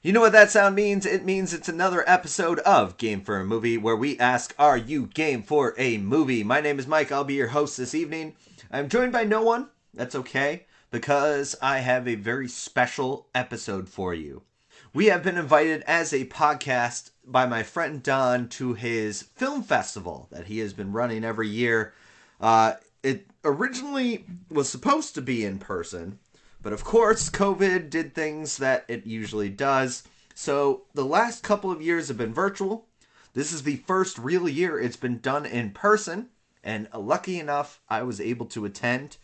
You know what that sound means? It means it's another episode of Game for a Movie, where we ask, are you game for a movie? My name is Mike. I'll be your host this evening. I'm joined by no one. That's okay, because I have a very special episode for you. We have been invited as a podcast by my friend Don to his film festival that he has been running every year. It originally was supposed to be in person, but of course, COVID did things that it usually does. So the last couple of years have been virtual. This is the first real year it's been done in person, and lucky enough, I was able to attend.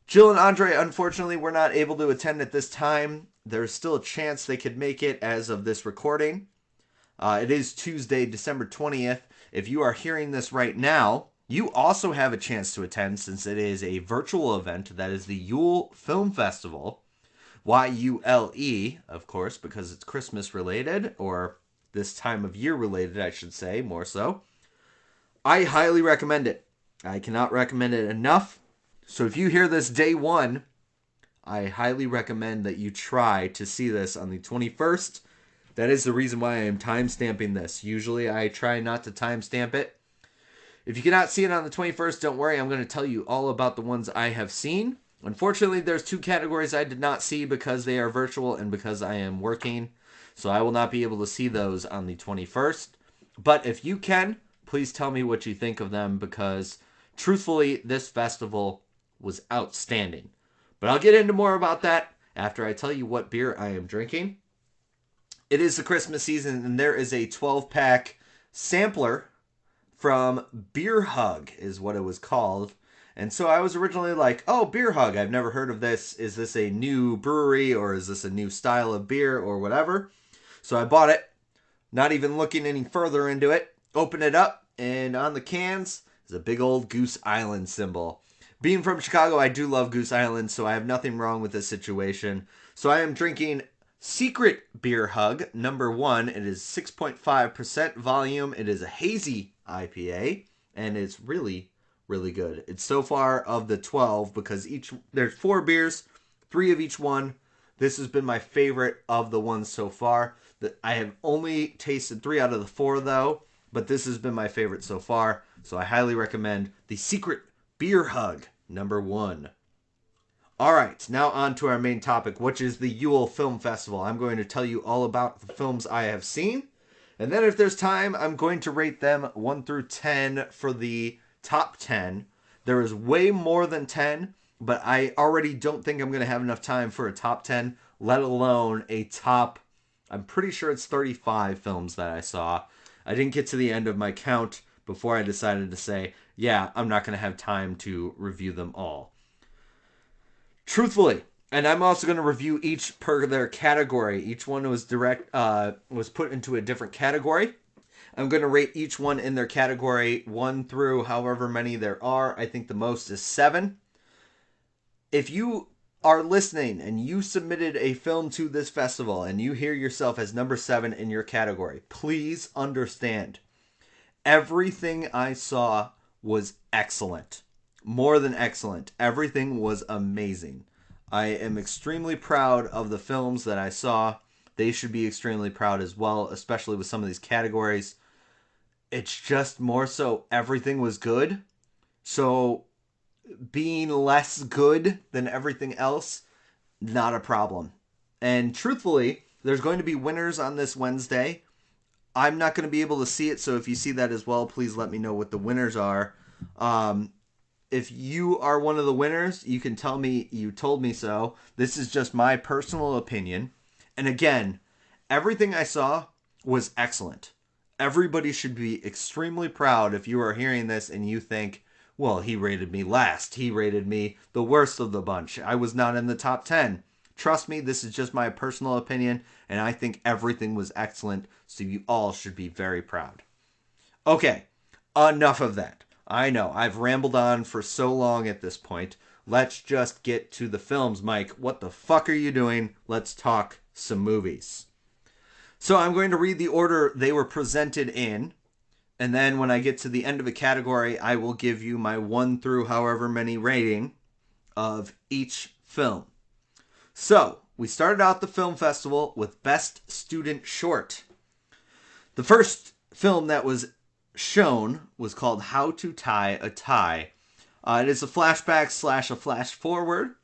Jill and Andre, unfortunately, were not able to attend at this time. There's still a chance they could make it as of this recording. It is Tuesday, December 20th. If you are hearing this right now, you also have a chance to attend since it is a virtual event. That is the Yule Film Festival. Y-U-L-E, of course, because it's Christmas related, or this time of year related, I should say, more so. I highly recommend it. I cannot recommend it enough. So if you hear this day one, I highly recommend that you try to see this on the 21st. That is the reason why I am timestamping this. Usually I try not to timestamp it. If you cannot see it on the 21st, don't worry. I'm going to tell you all about the ones I have seen. Unfortunately, there's two categories I did not see because they are virtual and because I am working. So I will not be able to see those on the 21st. But if you can, please tell me what you think of them because, truthfully, this festival was outstanding. But I'll get into more about that after I tell you what beer I am drinking. It is the Christmas season, and there is a 12-pack sampler from Beer Hug, is what it was called. And so I was originally like, oh, Beer Hug, I've never heard of this. Is this a new brewery, or is this a new style of beer, or whatever? So I bought it, not even looking any further into it. Open it up, and on the cans is a big old Goose Island symbol. Being from Chicago, I do love Goose Island, so I have nothing wrong with this situation. So I am drinking Secret Beer Hug, number 1. It is 6.5% volume. It is a hazy IPA, and it's really, really good. It's so far of the 12 because there's 4 beers, 3 of each one. This has been my favorite of the ones so far. I have only tasted 3 out of the 4, though, but this has been my favorite so far, so I highly recommend the Secret Beer Hug, number 1. All right, now on to our main topic, which is the Yule Film Festival. I'm going to tell you all about the films I have seen, and then if there's time, I'm going to rate them 1 through 10 for the top 10. There is way more than 10, but I already don't think I'm going to have enough time for a top 10, let alone a top, I'm pretty sure it's 35 films that I saw. I didn't get to the end of my count before I decided to say, yeah, I'm not going to have time to review them all. Truthfully, and I'm also going to review each per their category. Each one was put into a different category. I'm going to rate each one in their category 1 through however many there are. I think the most is 7. If you are listening and you submitted a film to this festival and you hear yourself as number 7 in your category, please understand, everything I saw was excellent. More than excellent. Everything was amazing. I am extremely proud of the films that I saw. They should be extremely proud as well, especially with some of these categories. It's just more so everything was good. So being less good than everything else, not a problem. And truthfully, there's going to be winners on this Wednesday. I'm not going to be able to see it, so if you see that as well, please let me know what the winners are. If you are one of the winners, you can tell me you told me so. This is just my personal opinion. And again, everything I saw was excellent. Everybody should be extremely proud if you are hearing this and you think, well, he rated me last. He rated me the worst of the bunch. I was not in the top 10. Trust me, this is just my personal opinion, and I think everything was excellent, so you all should be very proud. Okay, enough of that. I know, I've rambled on for so long at this point. Let's just get to the films, Mike. What the fuck are you doing? Let's talk some movies. So I'm going to read the order they were presented in, and then when I get to the end of a category, I will give you my 1 through however many rating of each film. So, we started out the film festival with Best Student Short. The first film that was shown was called How to Tie a Tie. It is a flashback slash a flash forward.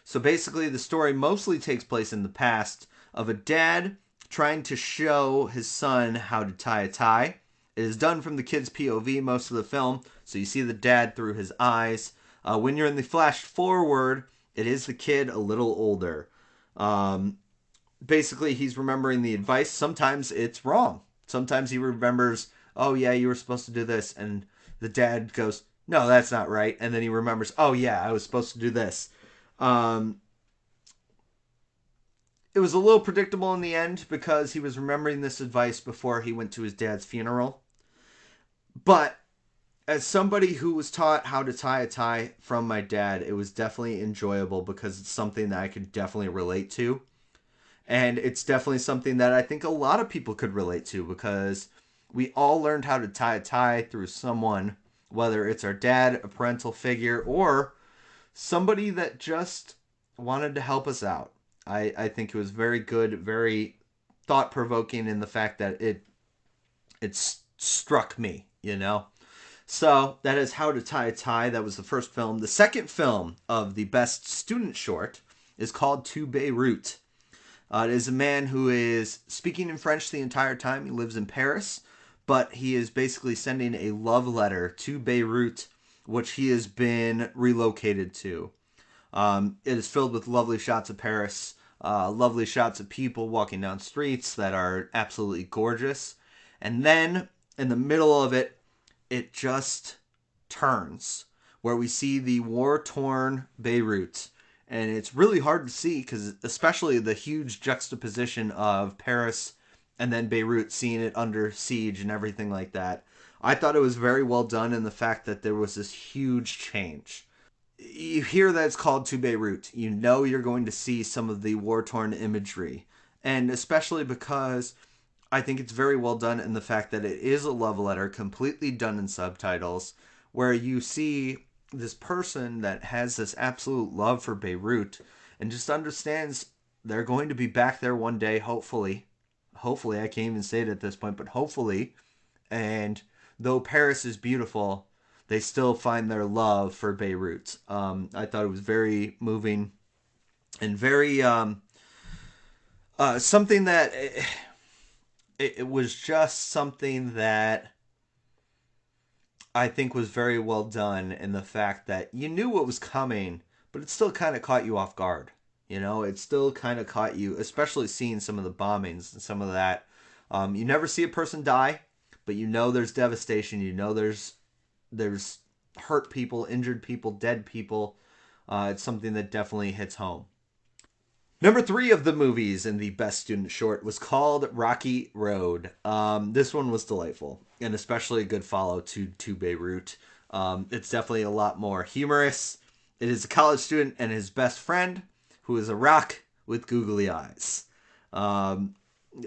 So basically, the story mostly takes place in the past of a dad trying to show his son how to tie a tie. It is done from the kid's POV most of the film, so you see the dad through his eyes. When you're in the flash forward, it is the kid a little older. Basically, he's remembering the advice. Sometimes it's wrong. Sometimes he remembers, oh yeah, you were supposed to do this. And the dad goes, no, that's not right. And then he remembers, oh yeah, I was supposed to do this. It was a little predictable in the end because he was remembering this advice before he went to his dad's funeral. But as somebody who was taught how to tie a tie from my dad, it was definitely enjoyable because it's something that I could definitely relate to. And it's definitely something that I think a lot of people could relate to because we all learned how to tie a tie through someone, whether it's our dad, a parental figure, or somebody that just wanted to help us out. I think it was very good, very thought-provoking in the fact that it struck me, you know? So that is How to Tie a Tie. That was the first film. The second film of the Best Student Short is called To Beirut. It is a man who is speaking in French the entire time. He lives in Paris, but he is basically sending a love letter to Beirut, which he has been relocated to. It is filled with lovely shots of Paris, lovely shots of people walking down streets that are absolutely gorgeous. And then in the middle of it, it just turns where we see the war-torn Beirut. And it's really hard to see because especially the huge juxtaposition of Paris and then Beirut, seeing it under siege and everything like that. I thought it was very well done in the fact that there was this huge change. You hear that it's called To Beirut. You know you're going to see some of the war-torn imagery. And especially because I think it's very well done in the fact that it is a love letter completely done in subtitles where you see this person that has this absolute love for Beirut and just understands they're going to be back there one day, hopefully. Hopefully, I can't even say it at this point, but hopefully. And though Paris is beautiful, they still find their love for Beirut. I thought it was very moving and very something that it was just something that I think was very well done in the fact that you knew what was coming, but it still kind of caught you off guard. You know, it still kind of caught you, especially seeing some of the bombings and some of that. You never see a person die, but you know there's devastation. You know there's hurt people, injured people, dead people. It's something that definitely hits home. Number 3 of the movies in the Best Student Short was called Rocky Road. This one was delightful, and especially a good follow to Beirut. It's definitely a lot more humorous. It is a college student and his best friend, who is a rock with googly eyes.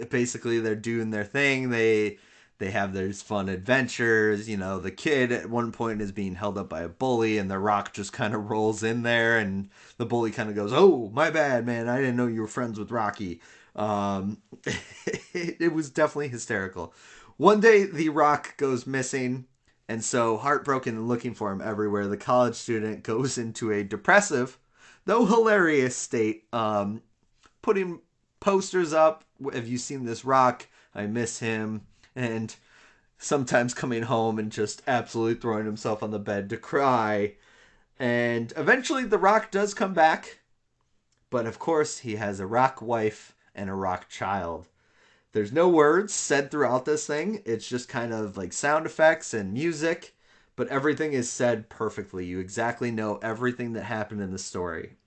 Basically, they're doing their thing. They have their fun adventures. You know, the kid at one point is being held up by a bully, and the rock just kind of rolls in there, and the bully kind of goes, "Oh, my bad, man. I didn't know you were friends with Rocky." It was definitely hysterical. One day, the rock goes missing, and so heartbroken and looking for him everywhere, the college student goes into a depressive, though hilarious state, putting posters up. Have you seen this rock? I miss him. And sometimes coming home and just absolutely throwing himself on the bed to cry. And eventually the Rock does come back. But of course he has a rock wife and a rock child. There's no words said throughout this thing. It's just kind of like sound effects and music. But everything is said perfectly. You exactly know everything that happened in the story.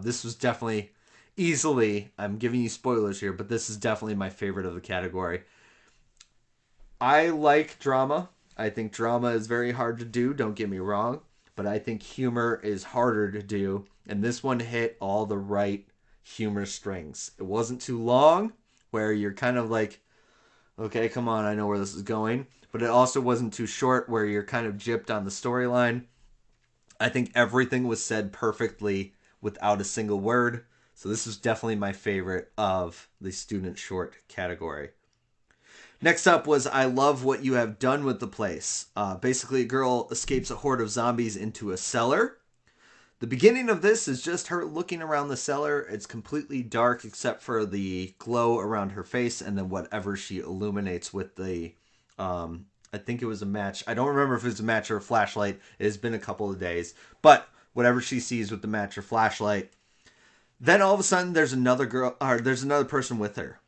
This was definitely easily, I'm giving you spoilers here, but this is definitely my favorite of the category. I like drama. I think drama is very hard to do, don't get me wrong. But I think humor is harder to do. And this one hit all the right humor strings. It wasn't too long, where you're kind of like, okay, come on, I know where this is going. But it also wasn't too short, where you're kind of gypped on the storyline. I think everything was said perfectly without a single word. So this is definitely my favorite of the student short category. Next up was I Love What You Have Done with the Place. Basically, a girl escapes a horde of zombies into a cellar. The beginning of this is just her looking around the cellar. It's completely dark except for the glow around her face and then whatever she illuminates with the, I think it was a match. I don't remember if it was a match or a flashlight. It has been a couple of days. But whatever she sees with the match or flashlight. Then all of a sudden there's another girl, or there's another person with her.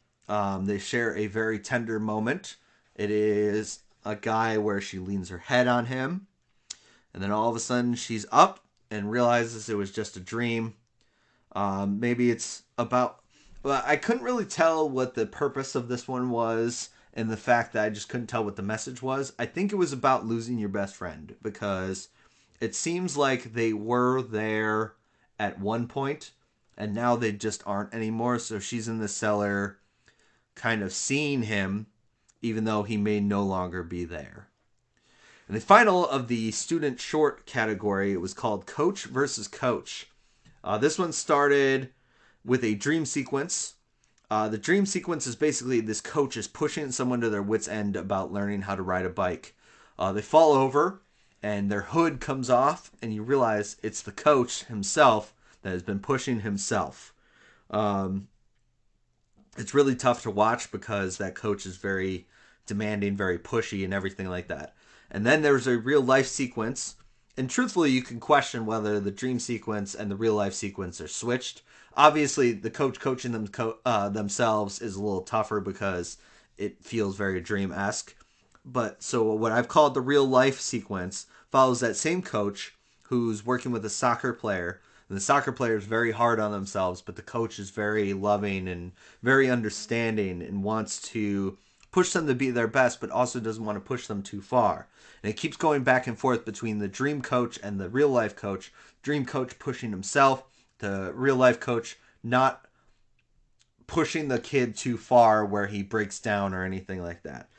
They share a very tender moment. It is a guy where she leans her head on him. And then all of a sudden she's up and realizes it was just a dream. Maybe it's about... Well, I couldn't really tell what the purpose of this one was, and the fact that I just couldn't tell what the message was. I think it was about losing your best friend, because it seems like they were there at one point, and now they just aren't anymore. So she's in the cellar kind of seeing him, even though he may no longer be there. And the final of the student short category, it was called Coach versus Coach. This one started with a dream sequence. The dream sequence is basically this coach is pushing someone to their wit's end about learning how to ride a bike. They fall over, and their hood comes off, and you realize it's the coach himself that has been pushing himself. It's really tough to watch because that coach is very demanding, very pushy, and everything like that. And then there's a real life sequence. And truthfully, you can question whether the dream sequence and the real life sequence are switched. Obviously, the coach coaching themselves is a little tougher because it feels very dream-esque. But so what I've called the real life sequence follows that same coach who's working with a soccer player. And the soccer player is very hard on themselves, but the coach is very loving and very understanding and wants to push them to be their best, but also doesn't want to push them too far. And it keeps going back and forth between the dream coach and the real life coach. Dream coach pushing himself, the real life coach not pushing the kid too far where he breaks down or anything like that.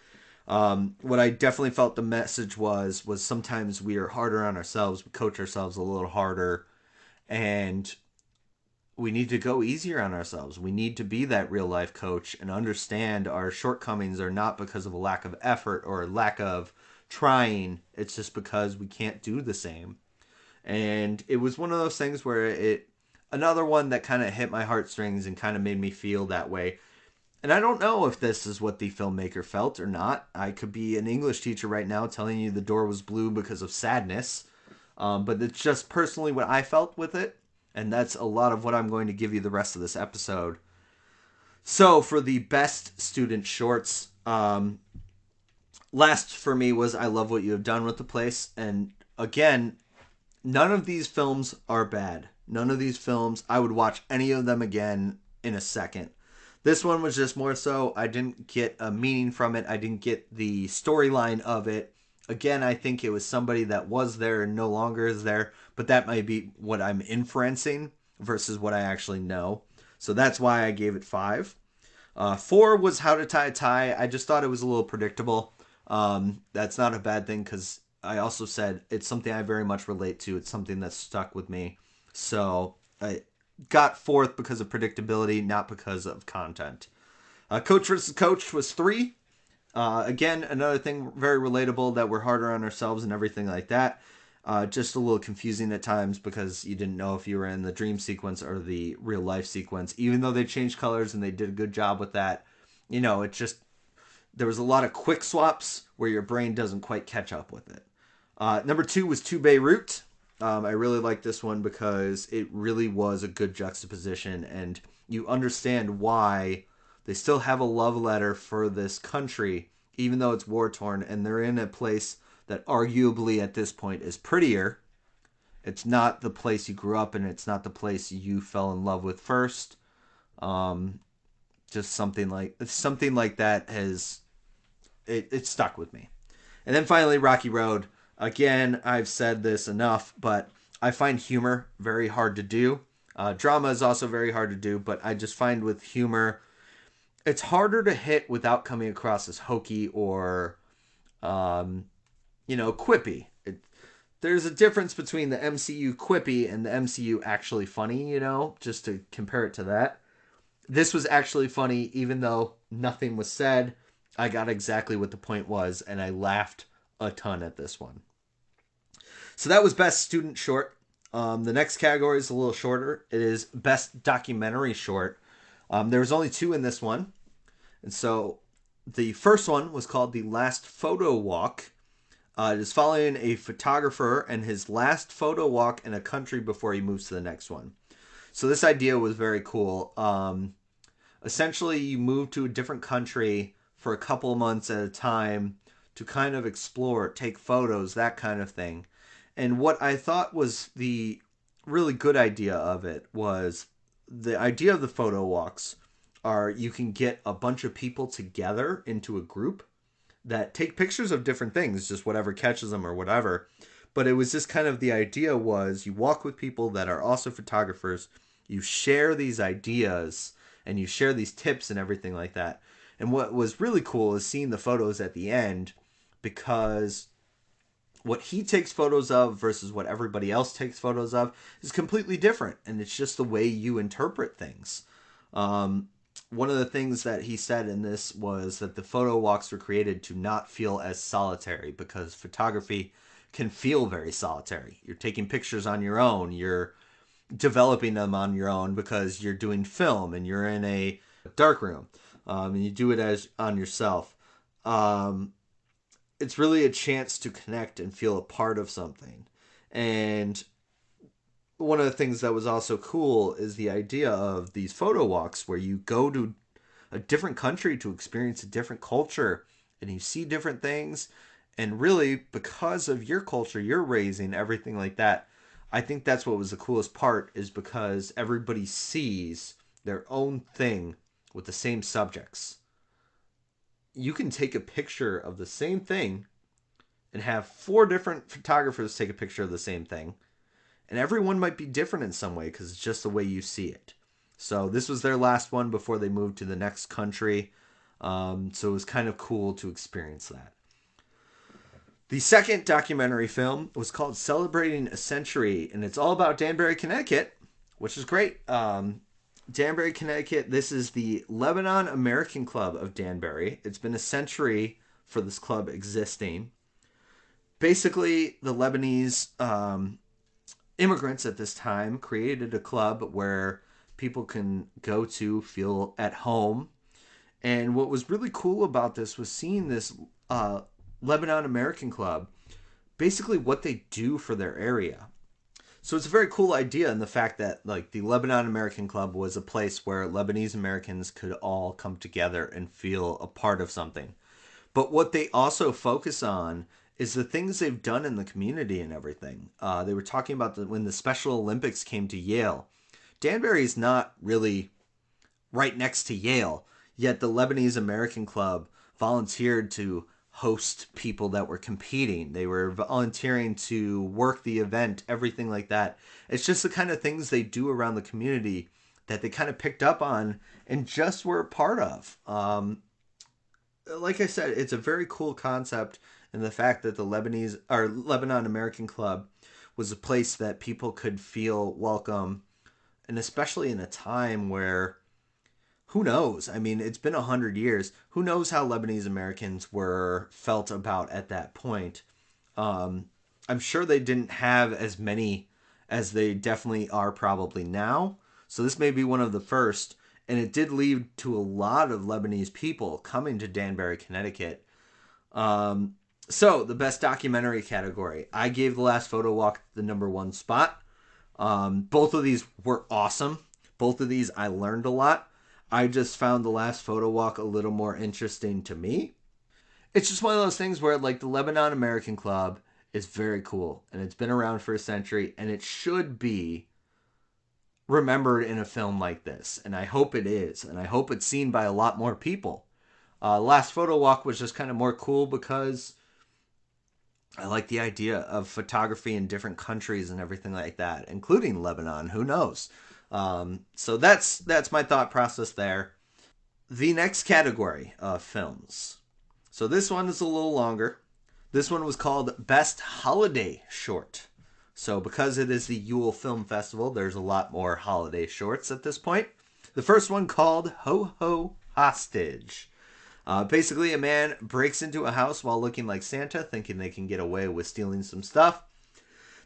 What I definitely felt the message was sometimes we are harder on ourselves, we coach ourselves a little harder, and we need to go easier on ourselves. We need to be that real life coach and understand our shortcomings are not because of a lack of effort or a lack of trying. It's just because we can't do the same. And it was one of those things where another one that kind of hit my heartstrings and kind of made me feel that way. And I don't know if this is what the filmmaker felt or not. I could be an English teacher right now telling you the door was blue because of sadness. But it's just personally what I felt with it. And that's a lot of what I'm going to give you the rest of this episode. So for the best student shorts, last for me was I Love What You Have Done with the Place. And again, none of these films are bad. None of these films, I would watch any of them again in a second. This one was just more so, I didn't get a meaning from it. I didn't get the storyline of it. Again, I think it was somebody that was there and no longer is there, but that might be what I'm inferencing versus what I actually know. So that's why I gave it 5. 4 was How to Tie a Tie. I just thought it was a little predictable. That's not a bad thing because I also said it's something I very much relate to. It's something that's stuck with me. So I got 4th because of predictability, not because of content. Coach versus Coach was 3. Again, another thing very relatable that we're harder on ourselves and everything like that. Just a little confusing at times because you didn't know if you were in the dream sequence or the real life sequence. Even though they changed colors and they did a good job with that, it just, there was a lot of quick swaps where your brain doesn't quite catch up with it. Number 2 was To Beirut. I really like this one because it really was a good juxtaposition and you understand why they still have a love letter for this country, even though it's war-torn, and they're in a place that arguably at this point is prettier. It's not the place you grew up in. It's not the place you fell in love with first. Just something like that has it stuck with me. And then finally, Rocky Road. Again, I've said this enough, but I find humor very hard to do. Drama is also very hard to do, but I just find with humor, it's harder to hit without coming across as hokey or, quippy. there's a difference between the MCU quippy and the MCU actually funny, just to compare it to that. This was actually funny, even though nothing was said. I got exactly what the point was, and I laughed a ton at this one. So that was Best Student Short. The next category is a little shorter. It is Best Documentary Short. There was only 2 in this one. And so the first one was called The Last Photo Walk. It is following a photographer and his last photo walk in a country before he moves to the next one. So this idea was very cool. Essentially, you move to a different country for a couple of months at a time to kind of explore, take photos, that kind of thing. And what I thought was the really good idea of it was the idea of the photo walks are you can get a bunch of people together into a group that take pictures of different things, just whatever catches them or whatever. But it was just kind of the idea was you walk with people that are also photographers, you share these ideas and you share these tips and everything like that. And what was really cool is seeing the photos at the end, because what he takes photos of versus what everybody else takes photos of is completely different. And it's just the way you interpret things. One of the things that he said in this was that the photo walks were created to not feel as solitary, because photography can feel very solitary. You're taking pictures on your own. You're developing them on your own because you're doing film and you're in a dark room, and you do it as on yourself. It's really a chance to connect and feel a part of something. And one of the things that was also cool is the idea of these photo walks where you go to a different country to experience a different culture and you see different things. And really, because of your culture, you're raising, everything like that, I think that's what was the coolest part, is because everybody sees their own thing with the same subjects. You can take a picture of the same thing and have 4 different photographers take a picture of the same thing. And everyone might be different in some way because it's just the way you see it. So this was their last one before they moved to the next country. So it was kind of cool to experience that. The second documentary film was called Celebrating a Century, and it's all about Danbury, Connecticut, which is great. Danbury, Connecticut, this is the Lebanon American Club of Danbury. It's been a century for this club existing. Basically, the Lebanese immigrants at this time created a club where people can go to feel at home. And what was really cool about this was seeing this Lebanon American Club, basically what they do for their area. So it's a very cool idea in the fact that like the Lebanon American Club was a place where Lebanese Americans could all come together and feel a part of something. But what they also focus on is the things they've done in the community and everything. They were talking about when the Special Olympics came to Yale. Danbury is not really right next to Yale, yet the Lebanese American Club volunteered to host people that were competing. They were volunteering to work the event, everything like that. It's just the kind of things they do around the community that they kind of picked up on and just were a part of. Like I said, it's a very cool concept, and the fact that the Lebanon American Club was a place that people could feel welcome, and especially in a time where, who knows? I mean, it's been 100 years. Who knows how Lebanese Americans were felt about at that point? I'm sure they didn't have as many as they definitely are probably now. So this may be one of the first. And it did lead to a lot of Lebanese people coming to Danbury, Connecticut. So the best documentary category, I gave The Last Photo Walk the number 1 spot. Both of these were awesome. Both of these I learned a lot. I just found The Last Photo Walk a little more interesting to me. It's just one of those things where like the Lebanon American Club is very cool, and it's been around for a century, and it should be remembered in a film like this. And I hope it is, and I hope it's seen by a lot more people. Last Photo Walk was just kind of more cool because I like the idea of photography in different countries and everything like that, including Lebanon. Who knows? So that's my thought process there. The next category of films. So this one is a little longer. This one was called Best Holiday Short. So because it is the Yule Film Festival, there's a lot more holiday shorts at this point. The first one called Ho Ho Hostage. Basically, a man breaks into a house while looking like Santa, thinking they can get away with stealing some stuff.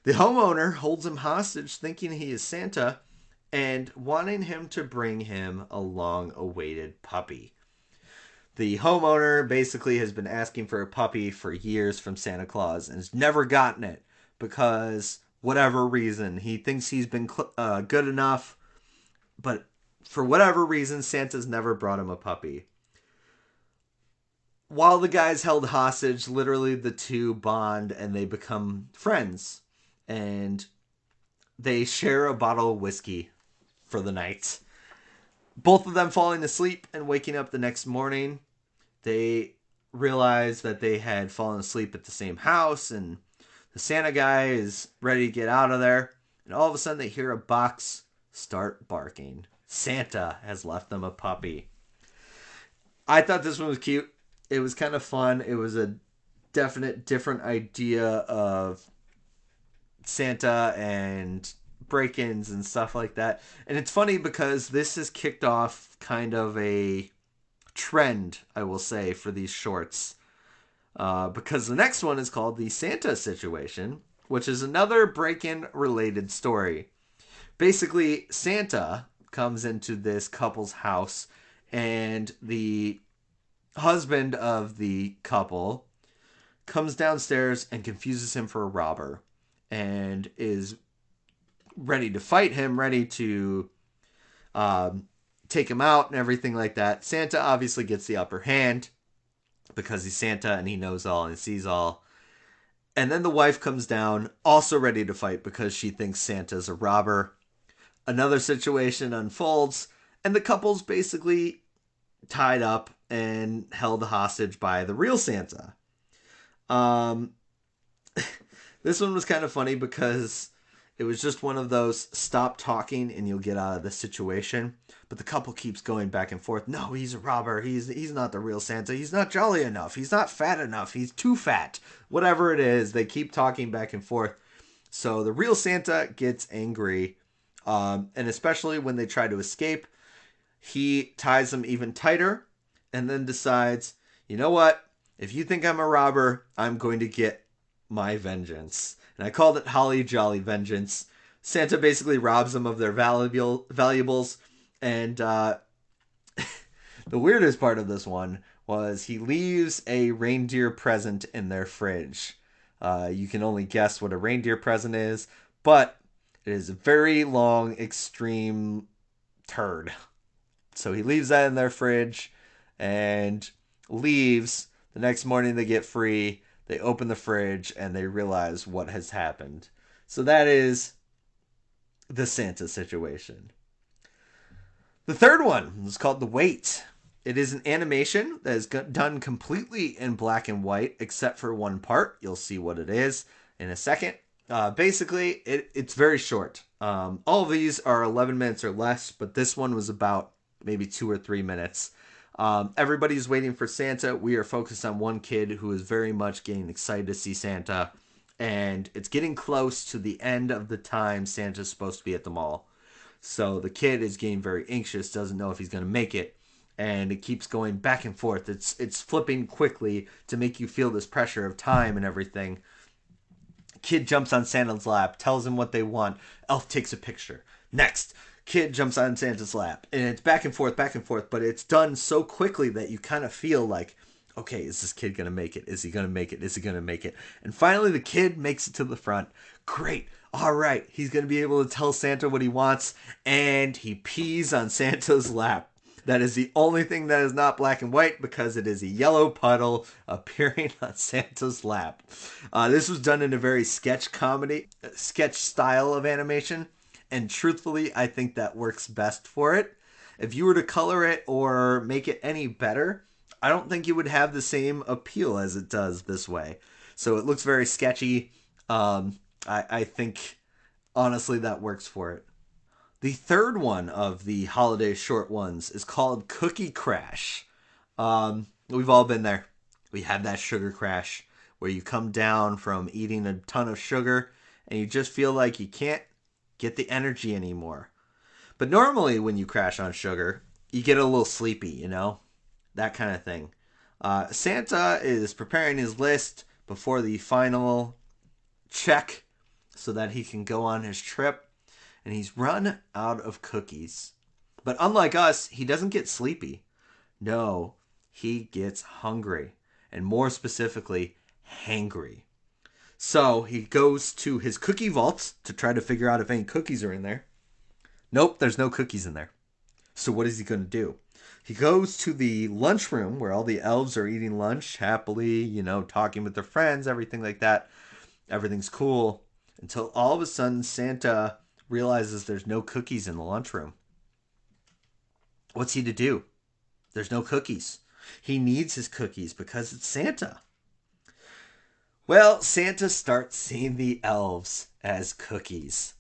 The homeowner holds him hostage, thinking he is Santa, and wanting him to bring him a long-awaited puppy. The homeowner basically has been asking for a puppy for years from Santa Claus and has never gotten it because whatever reason, he thinks he's been good enough, but for whatever reason, Santa's never brought him a puppy. While the guy's held hostage, literally the two bond and they become friends. And they share a bottle of whiskey for the night. Both of them falling asleep and waking up the next morning. They realize that they had fallen asleep at the same house, and the Santa guy is ready to get out of there. And all of a sudden they hear a box start barking. Santa has left them a puppy. I thought this one was cute. It was kind of fun. It was a definite different idea of Santa and break-ins and stuff like that. And it's funny because this has kicked off kind of a trend, I will say, for these shorts. Because the next one is called The Santa Situation, which is another break-in related story. Basically, Santa comes into this couple's house, and the husband of the couple comes downstairs and confuses him for a robber and is ready to fight him, ready to take him out and everything like that. Santa obviously gets the upper hand because he's Santa and he knows all and sees all. And then the wife comes down, also ready to fight because she thinks Santa's a robber. Another situation unfolds, and the couple's basically tied up and held hostage by the real Santa. This one was kind of funny because it was just one of those stop talking and you'll get out of the situation. But the couple keeps going back and forth. No, he's a robber. He's not the real Santa. He's not jolly enough. He's not fat enough. He's too fat. Whatever it is, they keep talking back and forth. So the real Santa gets angry. And especially when they try to escape, he ties them even tighter and then decides, you know what? If you think I'm a robber, I'm going to get my vengeance. And I called it Holly Jolly Vengeance. Santa basically robs them of their valuables. And the weirdest part of this one was he leaves a reindeer present in their fridge. You can only guess what a reindeer present is, but it is a very long, extreme turd. So he leaves that in their fridge and leaves. The next morning they get free. They open the fridge and they realize what has happened. So that is the Santa situation. The third one is called The Wait. It is an animation that is done completely in black and white, except for one part. You'll see what it is in a second. Basically, it's very short. All of these are 11 minutes or less, but this one was about maybe 2 or 3 minutes. Everybody's waiting for Santa. We are focused on one kid who is very much getting excited to see Santa. And it's getting close to the end of the time Santa's supposed to be at the mall. So the kid is getting very anxious, doesn't know if he's going to make it. And it keeps going back and forth. It's flipping quickly to make you feel this pressure of time and everything. Kid jumps on Santa's lap, tells him what they want. Elf takes a picture. Next, kid jumps on Santa's lap. And it's back and forth, but it's done so quickly that you kind of feel like, okay, is this kid going to make it? Is he going to make it? Is he going to make it? And finally, the kid makes it to the front. Great. All right. He's going to be able to tell Santa what he wants. And he pees on Santa's lap. That is the only thing that is not black and white because it is a yellow puddle appearing on Santa's lap. This was done in a very sketch style of animation. And truthfully, I think that works best for it. If you were to color it or make it any better, I don't think it would have the same appeal as it does this way. So it looks very sketchy. I think, honestly, that works for it. The third one of the holiday short ones is called Cookie Crash. We've all been there. We had that sugar crash. where you come down from eating a ton of sugar and you just feel like you can't get the energy anymore. But normally when you crash on sugar, you get a little sleepy, that kind of thing. Santa is preparing his list before the final check so that he can go on his trip, and he's run out of cookies. But unlike us, he doesn't get sleepy. No, he gets hungry, and more specifically, hangry. So he goes to his cookie vault to try to figure out if any cookies are in there. Nope, there's no cookies in there. So what is he going to do? He goes to the lunchroom where all the elves are eating lunch happily, talking with their friends, everything like that. Everything's cool until all of a sudden Santa realizes there's no cookies in the lunchroom. What's he to do? There's no cookies. He needs his cookies because it's Santa. Well, Santa starts seeing the elves as cookies.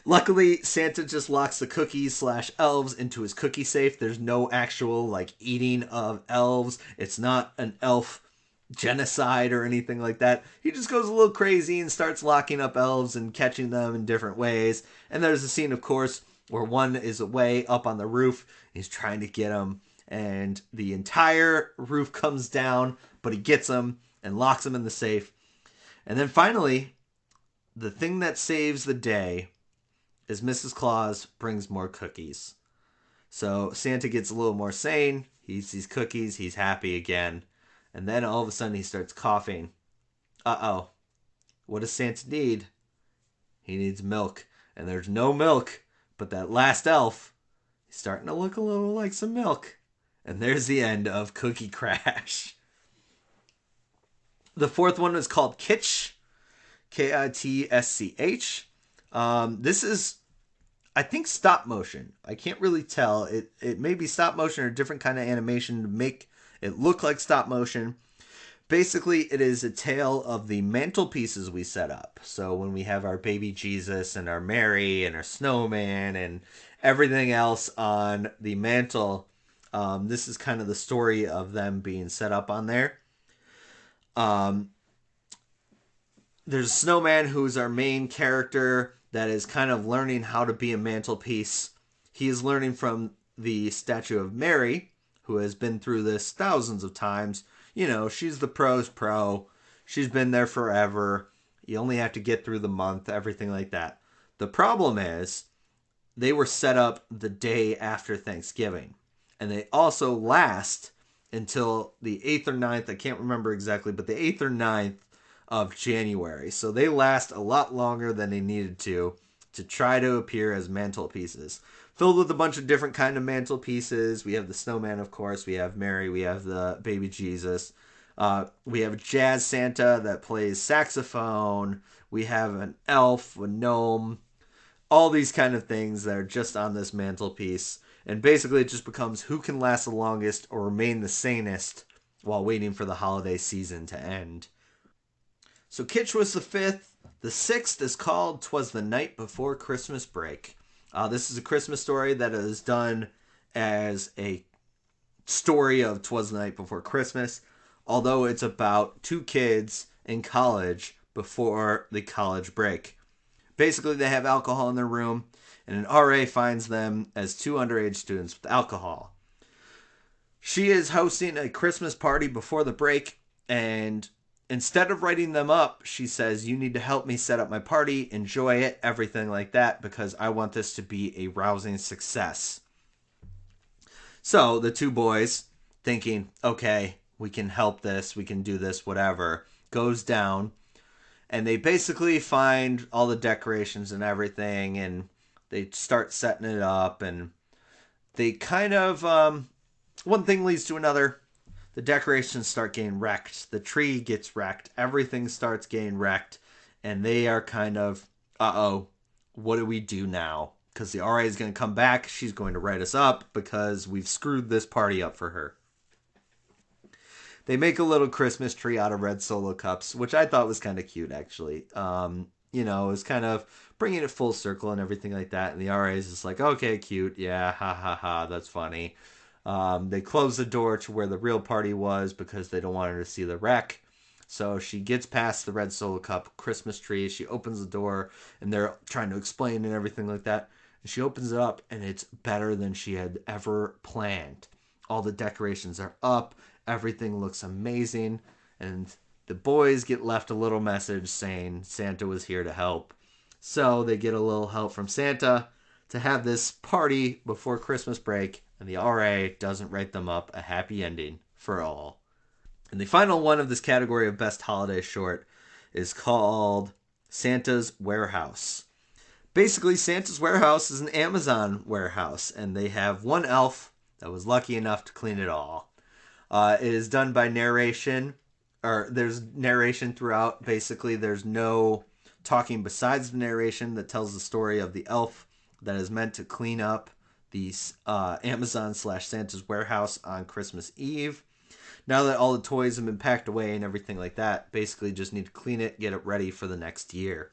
Luckily, Santa just locks the cookies / elves into his cookie safe. There's no actual eating of elves. It's not an elf genocide or anything like that. He just goes a little crazy and starts locking up elves and catching them in different ways. And there's a scene, of course, where one is away up on the roof. He's trying to get him, and the entire roof comes down, but he gets him and locks him in the safe. And then finally, the thing that saves the day is Mrs. Claus brings more cookies. So Santa gets a little more sane. He eats these cookies. He's happy again. And then all of a sudden he starts coughing. Uh-oh. What does Santa need? He needs milk. And there's no milk, but that last elf is starting to look a little like some milk. And there's the end of Cookie Crash. The fourth one is called Kitsch. Kitsch. This is, I think, stop motion. I can't really tell. It may be stop motion or a different kind of animation to make it look like stop motion. Basically, it is a tale of the mantelpieces we set up. So when we have our baby Jesus and our Mary and our snowman and everything else on the mantle, this is kind of the story of them being set up on there. There's a snowman who's our main character that is kind of learning how to be a mantelpiece. He is learning from the statue of Mary, who has been through this thousands of times. She's the pro's pro. She's been there forever. You only have to get through the month, everything like that. The problem is, they were set up the day after Thanksgiving. And they also last until the 8th or 9th, I can't remember exactly, but the 8th or 9th of January. So they last a lot longer than they needed to try to appear as mantelpieces. Filled with a bunch of different kind of mantelpieces. We have the snowman, of course. We have Mary. We have the baby Jesus. We have a jazz Santa that plays saxophone. We have an elf, a gnome. All these kind of things that are just on this mantelpiece. And basically it just becomes who can last the longest or remain the sanest while waiting for the holiday season to end. So Kitsch was the fifth. The sixth is called 'Twas the Night Before Christmas Break. This is a Christmas story that is done as a story of 'Twas the Night Before Christmas, although it's about two kids in college before the college break. Basically, they have alcohol in their room, and an RA finds them as two underage students with alcohol. She is hosting a Christmas party before the break, and instead of writing them up, she says, you need to help me set up my party, enjoy it, everything like that, because I want this to be a rousing success. So the two boys, thinking, okay, we can help this, we can do this, whatever, goes down, and they basically find all the decorations and everything, and they start setting it up, and they kind of, one thing leads to another. The decorations start getting wrecked. The tree gets wrecked. Everything starts getting wrecked. And they are kind of, uh-oh, what do we do now? Because the RA is going to come back. She's going to write us up because we've screwed this party up for her. They make a little Christmas tree out of red Solo cups, which I thought was kind of cute, actually. It was kind of bringing it full circle and everything like that. And the RA is just like, okay, cute. Yeah, ha, ha, ha, that's funny. They close the door to where the real party was because they don't want her to see the wreck. So she gets past the red Solo Cup Christmas tree. She opens the door, and they're trying to explain and everything like that. And she opens it up, and it's better than she had ever planned. All the decorations are up. Everything looks amazing. And the boys get left a little message saying Santa was here to help. So they get a little help from Santa to have this party before Christmas break, and the RA doesn't write them up a happy ending for all. And the final one of this category of best holiday short is called Santa's Warehouse. Basically, Santa's Warehouse is an Amazon warehouse, and they have one elf that was lucky enough to clean it all. It is done by narration, or there's narration throughout. Basically, there's no talking besides the narration that tells the story of the elf that is meant to clean up the Amazon/Santa's warehouse on Christmas Eve. Now that all the toys have been packed away and everything like that, basically just need to clean it, get it ready for the next year.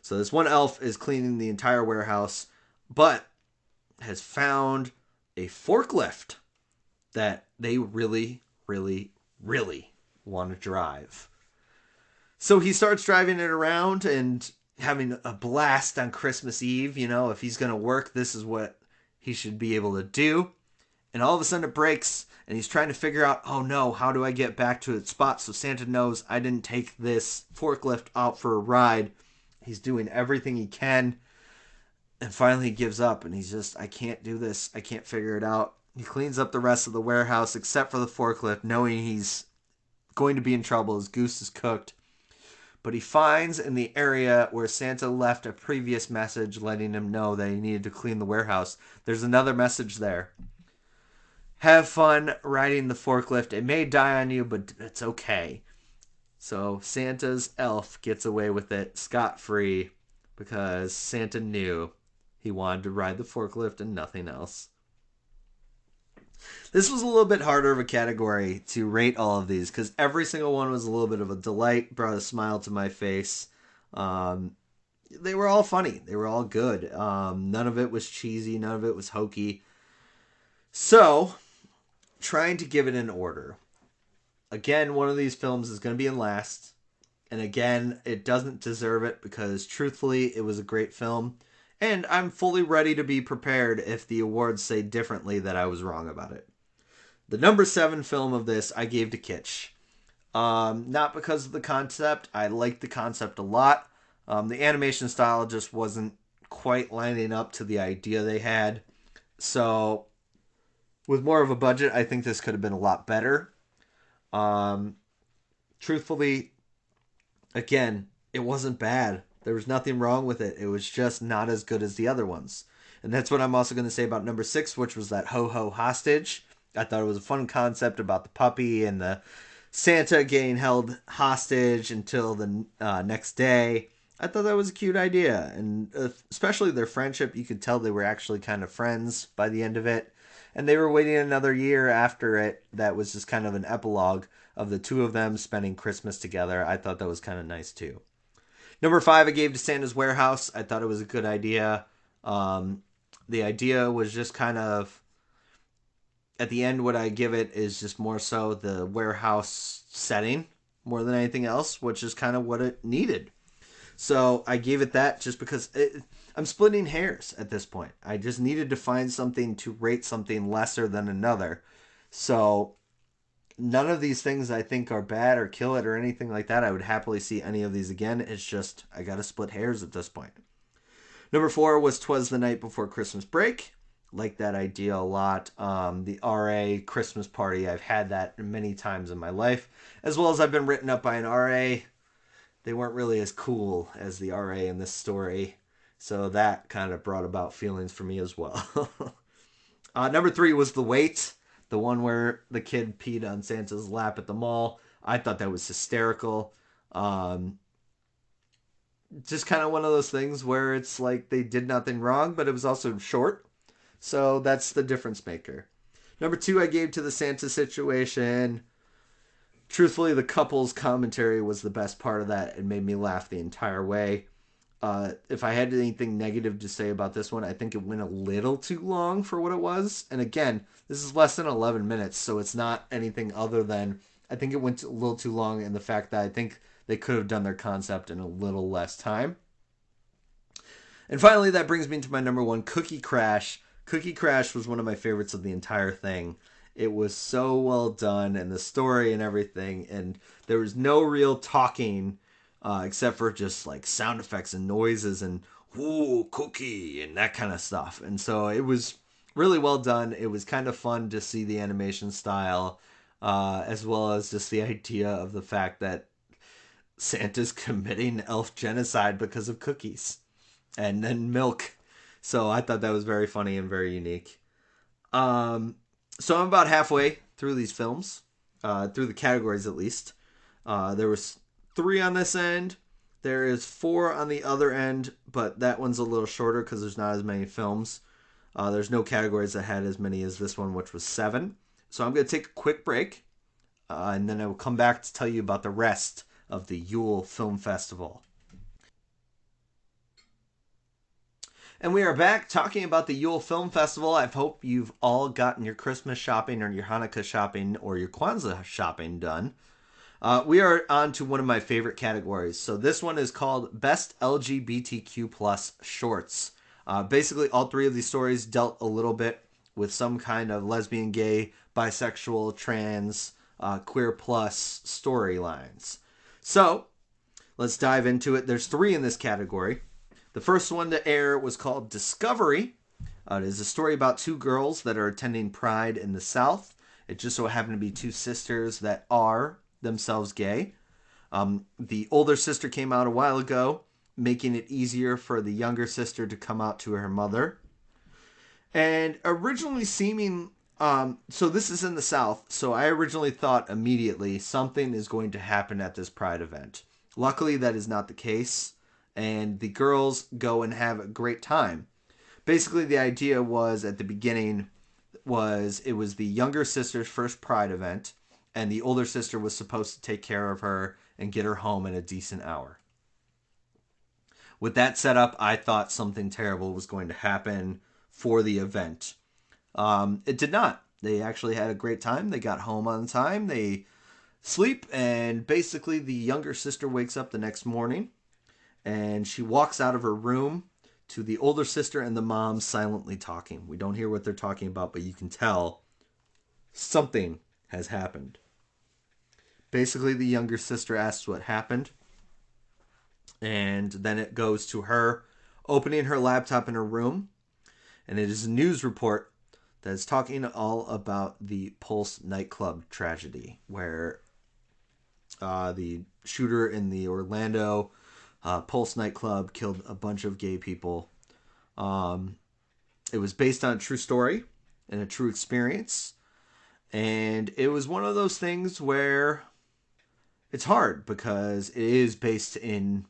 So this one elf is cleaning the entire warehouse, but has found a forklift that they really, really, really want to drive. So he starts driving it around and having a blast on Christmas Eve. You know, if he's going to work, this is what he should be able to do. And all of a sudden it breaks, and he's trying to figure out, oh no, how do I get back to its spot so Santa knows I didn't take this forklift out for a ride. He's doing everything he can, and finally he gives up, and he's just, I can't do this. I can't figure it out. He cleans up the rest of the warehouse except for the forklift, knowing he's going to be in trouble. His goose is cooked. But he finds in the area where Santa left a previous message letting him know that he needed to clean the warehouse, there's another message there. Have fun riding the forklift. It may die on you, but it's okay. So Santa's elf gets away with it scot-free because Santa knew he wanted to ride the forklift and nothing else. This was a little bit harder of a category to rate all of these because every single one was a little bit of a delight, brought a smile to my face. They were all funny. They were all good. None of it was cheesy. None of it was hokey. So, trying to give it an order. Again, one of these films is going to be in last. And again, it doesn't deserve it because truthfully, it was a great film. And I'm fully ready to be prepared if the awards say differently that I was wrong about it. The number 7 film of this I gave to Kitsch. Not because of the concept. I liked the concept a lot. The animation style just wasn't quite lining up to the idea they had. So, with more of a budget, I think this could have been a lot better. Truthfully, again, it wasn't bad. There was nothing wrong with it. It was just not as good as the other ones. And that's what I'm also going to say about number 6, which was that Ho-Ho Hostage. I thought it was a fun concept about the puppy and the Santa getting held hostage until the next day. I thought that was a cute idea. And especially their friendship, you could tell they were actually kind of friends by the end of it. And they were waiting another year after it. That was just kind of an epilogue of the two of them spending Christmas together. I thought that was kind of nice too. Number 5, I gave to Santa's Warehouse. I thought it was a good idea. The idea was just kind of, at the end, what I give it is just more so the warehouse setting more than anything else, which is kind of what it needed. So I gave it that just because I'm splitting hairs at this point. I just needed to find something to rate something lesser than another. So none of these things I think are bad or kill it or anything like that. I would happily see any of these again. It's just I got to split hairs at this point. Number 4 was 'Twas the Night Before Christmas Break. Like that idea a lot. The RA Christmas party, I've had that many times in my life. As well as I've been written up by an RA. They weren't really as cool as the RA in this story. So that kind of brought about feelings for me as well. Number 3 was The Wait. The one where the kid peed on Santa's lap at the mall. I thought that was hysterical. Just kind of one of those things where it's like they did nothing wrong, but it was also short. So that's the difference maker. Number 2, I gave to the Santa situation. Truthfully, the couple's commentary was the best part of that. It made me laugh the entire way. If I had anything negative to say about this one, I think it went a little too long for what it was. And again, this is less than 11 minutes, so it's not anything other than I think it went a little too long in the fact that I think they could have done their concept in a little less time. And finally, that brings me to my number one, Cookie Crash. Cookie Crash was one of my favorites of the entire thing. It was so well done, and the story and everything, and there was no real talking except for just like sound effects and noises and "ooh, cookie" and that kind of stuff. And so it was really well done. It was kind of fun to see the animation style, as well as just the idea of the fact that Santa's committing elf genocide because of cookies and then milk. So I thought that was very funny and very unique. So I'm about halfway through these films, through the categories at least. There was 3 on this end. There is 4 on the other end, but that one's a little shorter because there's not as many films. There's no categories that had as many as this one, which was 7. So I'm going to take a quick break, and then I will come back to tell you about the rest of the Yule Film Festival. And we are back talking about the Yule Film Festival. I hope you've all gotten your Christmas shopping or your Hanukkah shopping or your Kwanzaa shopping done. We are on to one of my favorite categories. So this one is called Best LGBTQ Plus Shorts. Basically, all 3 of these stories dealt a little bit with some kind of lesbian, gay, bisexual, trans, queer plus storylines. So let's dive into it. There's 3 in this category. The first one to air was called Discovery. It is a story about 2 girls that are attending Pride in the South. It just so happened to be 2 sisters that are themselves gay. The older sister came out a while ago, making it easier for the younger sister to come out to her mother. And originally seeming, so this is in the South, so I originally thought immediately something is going to happen at this Pride event. Luckily, that is not the case. And the girls go and have a great time. Basically, the idea was at the beginning it was the younger sister's first Pride event, and the older sister was supposed to take care of her and get her home in a decent hour. With that set up, I thought something terrible was going to happen for the event. It did not. They actually had a great time. They got home on time. They sleep, and basically the younger sister wakes up the next morning, and she walks out of her room to the older sister and the mom silently talking. We don't hear what they're talking about, but you can tell something has happened. Basically, the younger sister asks what happened, and then it goes to her opening her laptop in her room, and it is a news report that is talking all about the Pulse nightclub tragedy, where the shooter in the Orlando Pulse nightclub killed a bunch of gay people. It was based on a true story and a true experience. And it was one of those things where it's hard because it is based in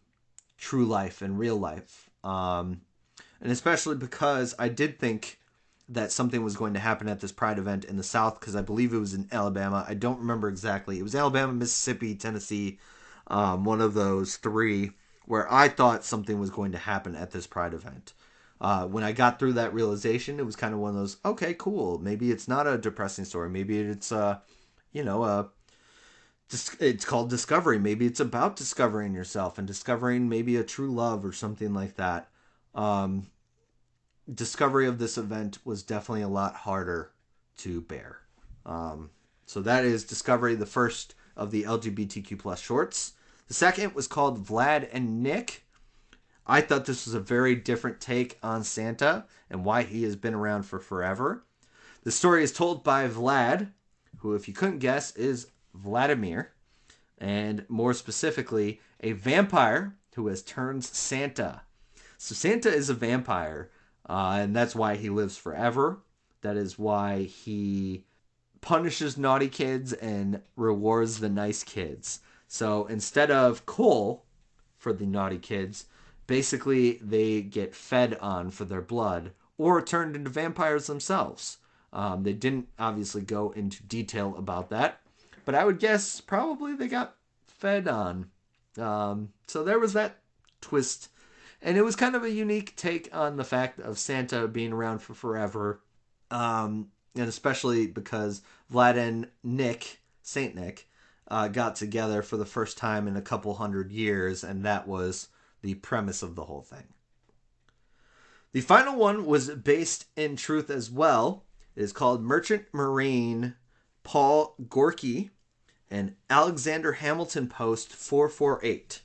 true life and real life. And especially because I did think that something was going to happen at this Pride event in the South, because I believe it was in Alabama. I don't remember exactly. It was Alabama, Mississippi, Tennessee, one of those 3, where I thought something was going to happen at this Pride event. When I got through that realization, it was kind of one of those, okay, cool. Maybe it's not a depressing story. Maybe it's, it's called Discovery. Maybe it's about discovering yourself and discovering maybe a true love or something like that. Discovery of this event was definitely a lot harder to bear. So that is Discovery, the first of the LGBTQ plus shorts. The second was called Vlad and Nick. I thought this was a very different take on Santa and why he has been around for forever. The story is told by Vlad, who, if you couldn't guess, is Vladimir, and more specifically, a vampire who has turned Santa. So Santa is a vampire, and that's why he lives forever. That is why he punishes naughty kids and rewards the nice kids. So instead of coal for the naughty kids, basically they get fed on for their blood or turned into vampires themselves. They didn't obviously go into detail about that, but I would guess probably they got fed on. So there was that twist. And it was kind of a unique take on the fact of Santa being around for forever. And especially because Vlad and Nick, Saint Nick, got together for the first time in a couple hundred years, and that was the premise of the whole thing. The final one was based in truth as well. It is called Merchant Marine Paul Gorky and Alexander Hamilton Post 448.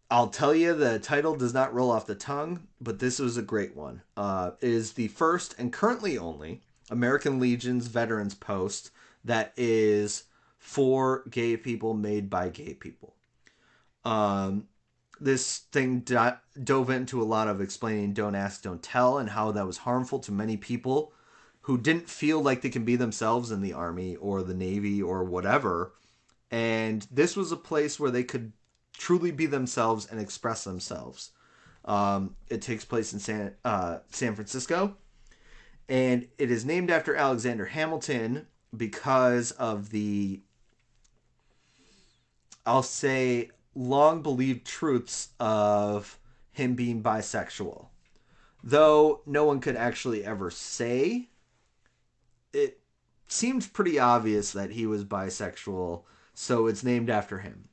I'll tell you, the title does not roll off the tongue, but this was a great one. It is the first and currently only American Legion's Veterans Post that is for gay people, made by gay people. This thing dove into a lot of explaining don't ask, don't tell, and how that was harmful to many people who didn't feel like they can be themselves in the Army or the Navy or whatever. And this was a place where they could truly be themselves and express themselves. It takes place in San Francisco, and it is named after Alexander Hamilton because of the, I'll say, long believed truths of him being bisexual. Though no one could actually ever say, it seemed pretty obvious that he was bisexual, so it's named after him.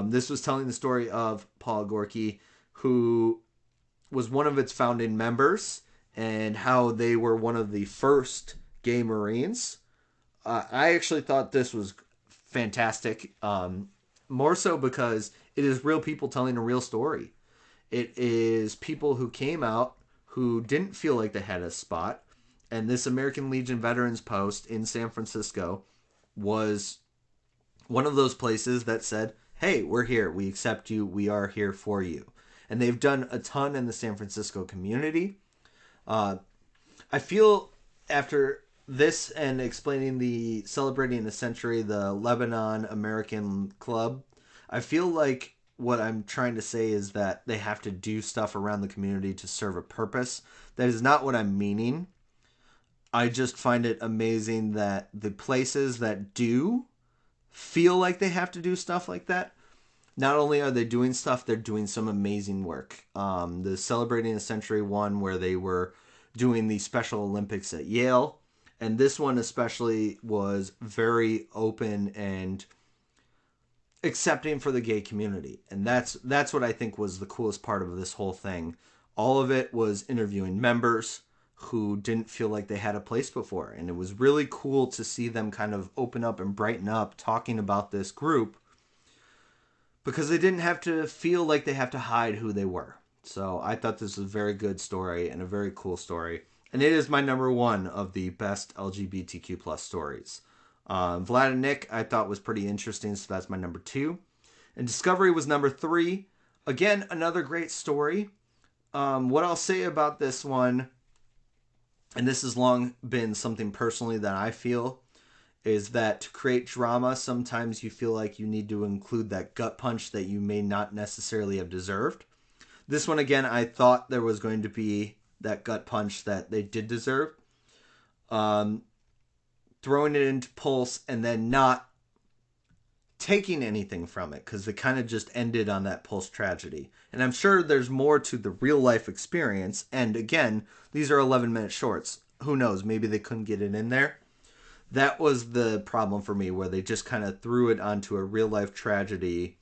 This was telling the story of Paul Gorky, who was one of its founding members, and how they were one of the first gay Marines. I actually thought this was fantastic, more so because it is real people telling a real story. It is people who came out who didn't feel like they had a spot, and this American Legion Veterans Post in San Francisco was one of those places that said, hey, we're here. We accept you. We are here for you. And they've done a ton in the San Francisco community. I feel after this and explaining the celebrating the century, the Lebanon American Club, I feel like what I'm trying to say is that they have to do stuff around the community to serve a purpose. That is not what I'm meaning. I just find it amazing that the places that do feel like they have to do stuff like that, not only are they doing stuff, they're doing some amazing work. The Celebrating a Century one, where they were doing the Special Olympics at Yale, and this one especially was very open and accepting for the gay community. And that's what I think was the coolest part of this whole thing. All of it was interviewing members who didn't feel like they had a place before. And it was really cool to see them kind of open up and brighten up talking about this group, because they didn't have to feel like they have to hide who they were. So I thought this was a very good story and a very cool story. And it is my number one of the best LGBTQ plus stories. Vlad and Nick I thought was pretty interesting, so that's my number 2. And Discovery was number 3. Again, another great story. What I'll say about this one, and this has long been something personally that I feel, is that to create drama, sometimes you feel like you need to include that gut punch that you may not necessarily have deserved. This one, again, I thought there was going to be that gut punch that they did deserve. Throwing it into Pulse and then not taking anything from it, because they kind of just ended on that Pulse tragedy. And I'm sure there's more to the real life experience. And again, these are 11-minute shorts. Who knows? Maybe they couldn't get it in there. That was the problem for me, where they just kind of threw it onto a real life tragedy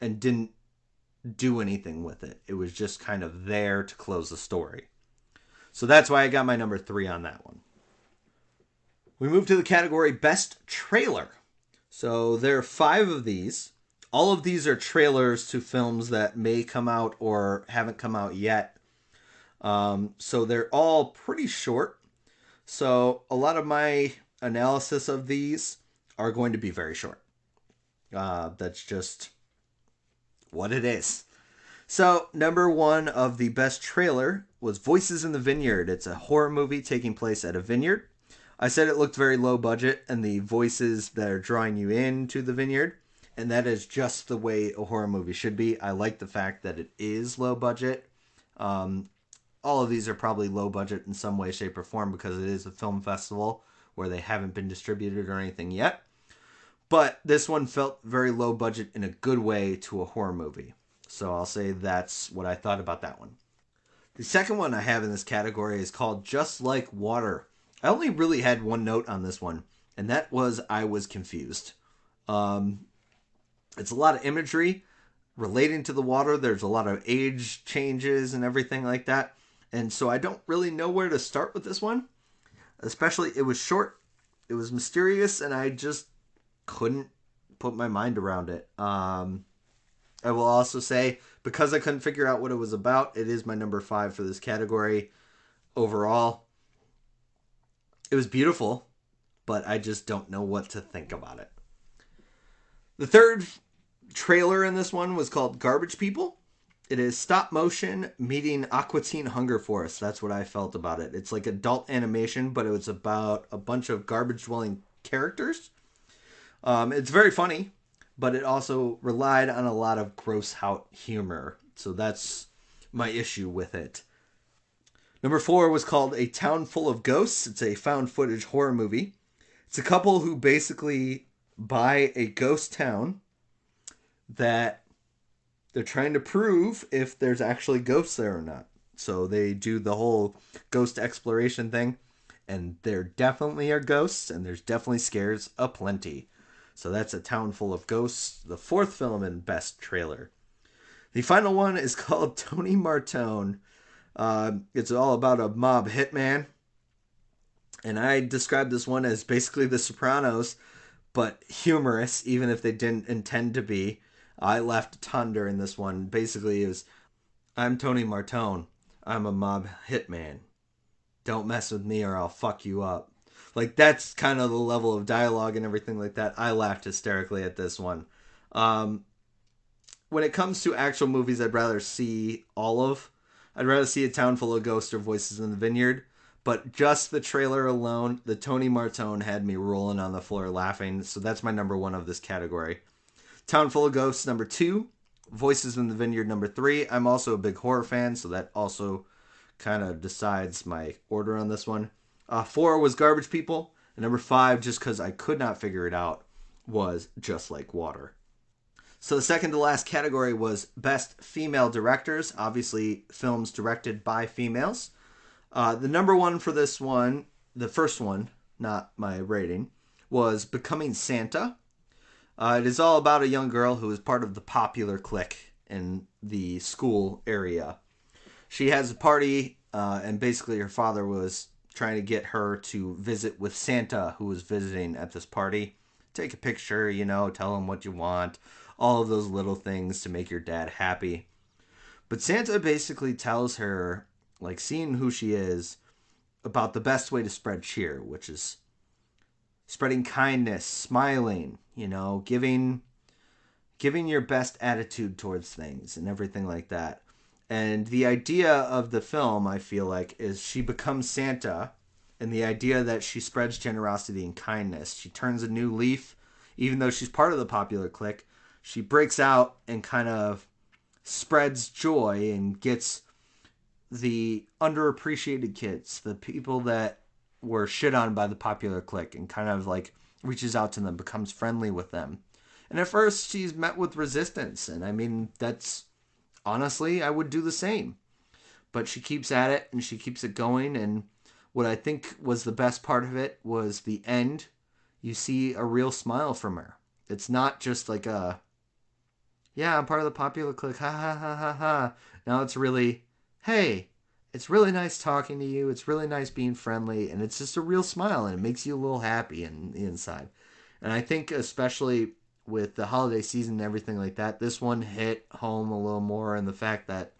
and didn't do anything with it. It was just kind of there to close the story. So that's why I got my number 3 on that one. We move to the category Best Trailer. So there are 5 of these. All of these are trailers to films that may come out or haven't come out yet. So they're all pretty short. So a lot of my analysis of these are going to be very short. That's just what it is. So number 1 of the best trailer was Voices in the Vineyard. It's a horror movie taking place at a vineyard. I said it looked very low budget, and the voices that are drawing you into the vineyard, and that is just the way a horror movie should be. I like the fact that it is low budget. All of these are probably low budget in some way, shape, or form, because it is a film festival where they haven't been distributed or anything yet. But this one felt very low budget in a good way to a horror movie. So I'll say that's what I thought about that one. The second one I have in this category is called Just Like Water. I only really had one note on this one, and that was I Was Confused. It's a lot of imagery relating to the water. There's a lot of age changes and everything like that. And so I don't really know where to start with this one. Especially, it was short, it was mysterious, and I just couldn't put my mind around it. I will also say, because I couldn't figure out what it was about, it is my number 5 for this category overall. It was beautiful, but I just don't know what to think about it. The third trailer in this one was called Garbage People. It is stop motion meeting Aqua Teen Hunger Force. That's what I felt about it. It's like adult animation, but it was about a bunch of garbage-dwelling characters. It's very funny, but it also relied on a lot of gross out humor. So that's my issue with it. Number 4 was called A Town Full of Ghosts. It's a found footage horror movie. It's a couple who basically buy a ghost town that they're trying to prove if there's actually ghosts there or not. So they do the whole ghost exploration thing, and there definitely are ghosts, and there's definitely scares aplenty. So that's A Town Full of Ghosts, the 4th film and best trailer. The final one is called Tony Martone. It's all about a mob hitman, and I described this one as basically The Sopranos, but humorous, even if they didn't intend to be. I laughed a ton during this one. Basically, it was, I'm Tony Martone. I'm a mob hitman. Don't mess with me or I'll fuck you up. Like, that's kind of the level of dialogue and everything like that. I laughed hysterically at this one. When it comes to actual movies I'd rather see all of, I'd rather see A Town Full of Ghosts or Voices in the Vineyard. But just the trailer alone, the Tony Martone had me rolling on the floor laughing. So that's my number 1 of this category. Town Full of Ghosts, number 2. Voices in the Vineyard, number 3. I'm also a big horror fan, so that also kind of decides my order on this one. 4 was Garbage People. And number 5, just because I could not figure it out, was Just Like Water. So the second to last category was Best Female Directors. Obviously, films directed by females. The number 1 for this one, the first one, not my rating, was Becoming Santa. It is all about a young girl who is part of the popular clique in the school area. She has a party, and basically her father was trying to get her to visit with Santa, who was visiting at this party. Take a picture, tell him what you want. All of those little things to make your dad happy. But Santa basically tells her, like, seeing who she is, about the best way to spread cheer, which is spreading kindness, smiling, giving your best attitude towards things and everything like that. And the idea of the film, I feel like, is she becomes Santa, and the idea that she spreads generosity and kindness. She turns a new leaf, even though she's part of the popular clique. She breaks out and kind of spreads joy and gets the underappreciated kids, the people that were shit on by the popular clique, and kind of like reaches out to them, becomes friendly with them. And at first she's met with resistance, and I mean, that's honestly, I would do the same. But she keeps at it and she keeps it going, and what I think was the best part of it was the end. You see a real smile from her. It's not just like I'm part of the popular clique, ha ha ha ha ha. Now it's really, hey, it's really nice talking to you. It's really nice being friendly. And it's just a real smile, and it makes you a little happy in the inside. And I think especially with the holiday season and everything like that, this one hit home a little more in the fact that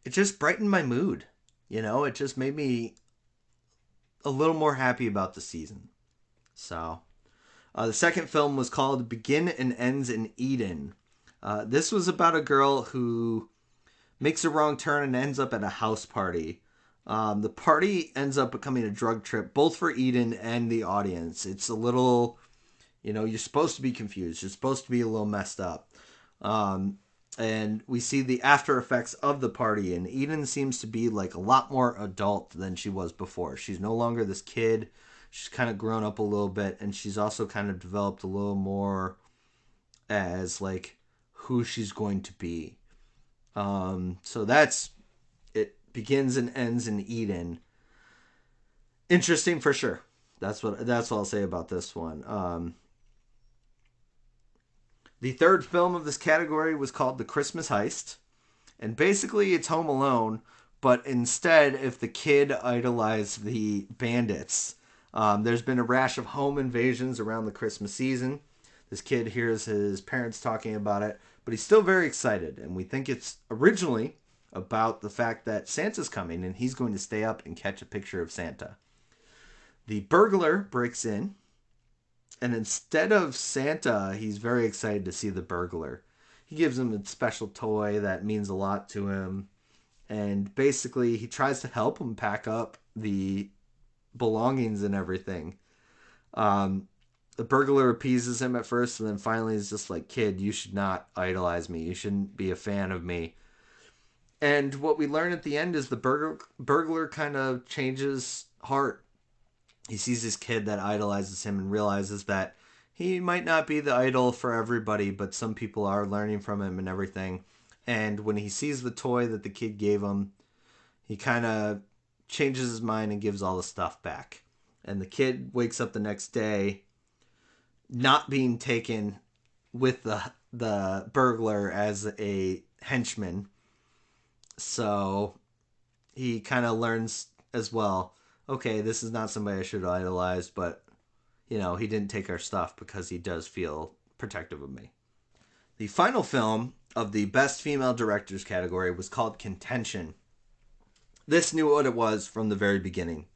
it just brightened my mood. It just made me a little more happy about the season. So, the second film was called Begin and Ends in Eden. This was about a girl who makes a wrong turn and ends up at a house party. The party ends up becoming a drug trip, both for Eden and the audience. It's a little, you're supposed to be confused. You're supposed to be a little messed up. And we see the after effects of the party, and Eden seems to be like a lot more adult than she was before. She's no longer this kid. She's kind of grown up a little bit, and she's also kind of developed a little more as like who she's going to be. So that's it. Begins and ends in Eden. Interesting for sure. That's what I'll say about this one. The third film of this category was called The Christmas Heist, and basically it's Home Alone, but instead, if the kid idolized the bandits, there's been a rash of home invasions around the Christmas season. This kid hears his parents talking about it, but he's still very excited, and we think it's originally about the fact that Santa's coming and he's going to stay up and catch a picture of Santa. The burglar breaks in, and instead of Santa, he's very excited to see the burglar. He gives him a special toy that means a lot to him, and basically he tries to help him pack up the belongings and everything. The burglar appeases him at first, and then finally is just like, "Kid, you should not idolize me. You shouldn't be a fan of me." And what we learn at the end is the burglar kind of changes heart. He sees this kid that idolizes him and realizes that he might not be the idol for everybody, but some people are learning from him and everything. And when he sees the toy that the kid gave him, he kind of changes his mind and gives all the stuff back. And the kid wakes up the next day not being taken with the burglar as a henchman. So he kind of learns as well, okay, this is not somebody I should idolize, but, he didn't take our stuff because he does feel protective of me. The final film of the Best Female Directors category was called Contention. This knew what it was from the very beginning.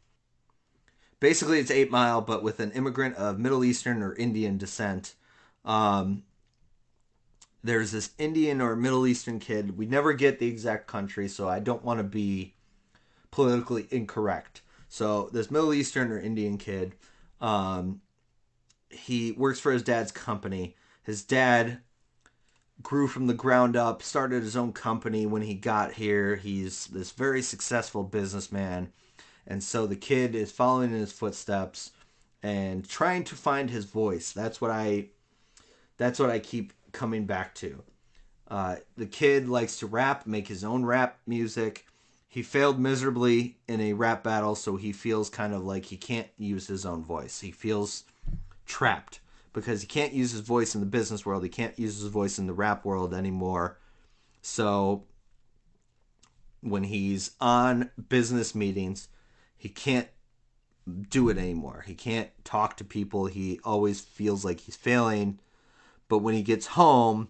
Basically, it's 8 Mile, but with an immigrant of Middle Eastern or Indian descent. There's this Indian or Middle Eastern kid. We never get the exact country, so I don't want to be politically incorrect. So this Middle Eastern or Indian kid, he works for his dad's company. His dad grew from the ground up, started his own company when he got here. He's this very successful businessman. And so the kid is following in his footsteps and trying to find his voice. That's what I keep coming back to. The kid likes to rap, make his own rap music. He failed miserably in a rap battle, so he feels kind of like he can't use his own voice. He feels trapped because he can't use his voice in the business world. He can't use his voice in the rap world anymore. So when he's on business meetings, he can't do it anymore. He can't talk to people. He always feels like he's failing. But when he gets home,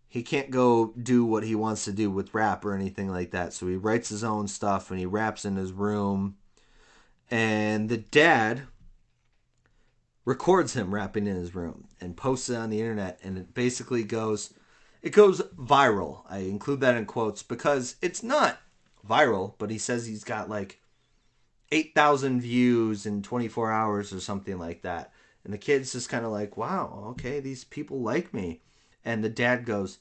he can't go do what he wants to do with rap or anything like that. So he writes his own stuff and he raps in his room. And the dad records him rapping in his room and posts it on the internet. And it basically goes viral. I include that in quotes because it's not viral, but he says he's got like 8,000 views in 24 hours or something like that. And the kid's just kind of like, wow, okay, these people like me. And the dad goes,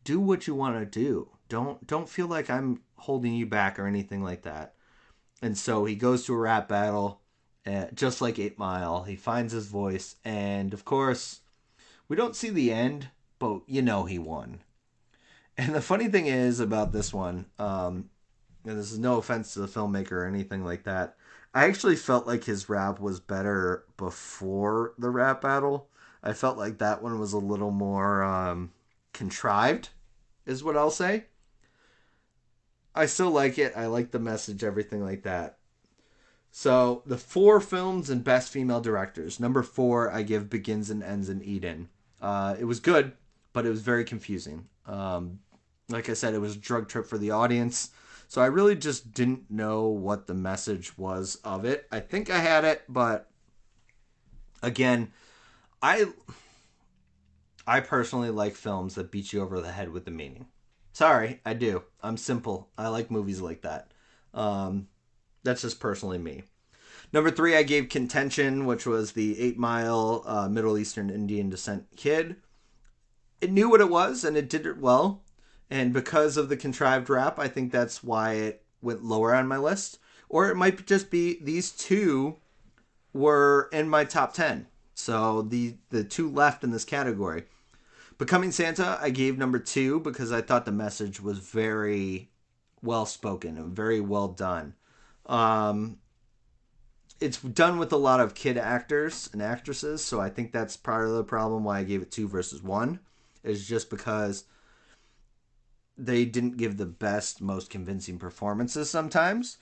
do what you want to do. Don't feel like I'm holding you back or anything like that. And so he goes to a rap battle, just like 8 Mile. He finds his voice. And, of course, we don't see the end, but he won. And the funny thing is about this one, and this is no offense to the filmmaker or anything like that, I actually felt like his rap was better before the rap battle. I felt like that one was a little more contrived, is what I'll say. I still like it. I like the message, everything like that. So, the 4 films and Best Female Directors. Number 4, I give Begins and Ends in Eden. It was good, but it was very confusing. Like I said, it was a drug trip for the audience. So I really just didn't know what the message was of it. I think I had it, but again, I personally like films that beat you over the head with the meaning. Sorry, I do. I'm simple. I like movies like that. That's just personally me. Number 3, I gave Contention, which was the 8 Mile Middle Eastern Indian descent kid. It knew what it was, and it did it well. And because of the contrived rap, I think that's why it went lower on my list. Or it might just be these 2 were in my top 10. So the 2 left in this category. Becoming Santa, I gave number 2 because I thought the message was very well spoken and very well done. it's done with a lot of kid actors and actresses, so I think that's part of the problem why I gave it 2 versus 1, is just because they didn't give the best, most convincing performances sometimes.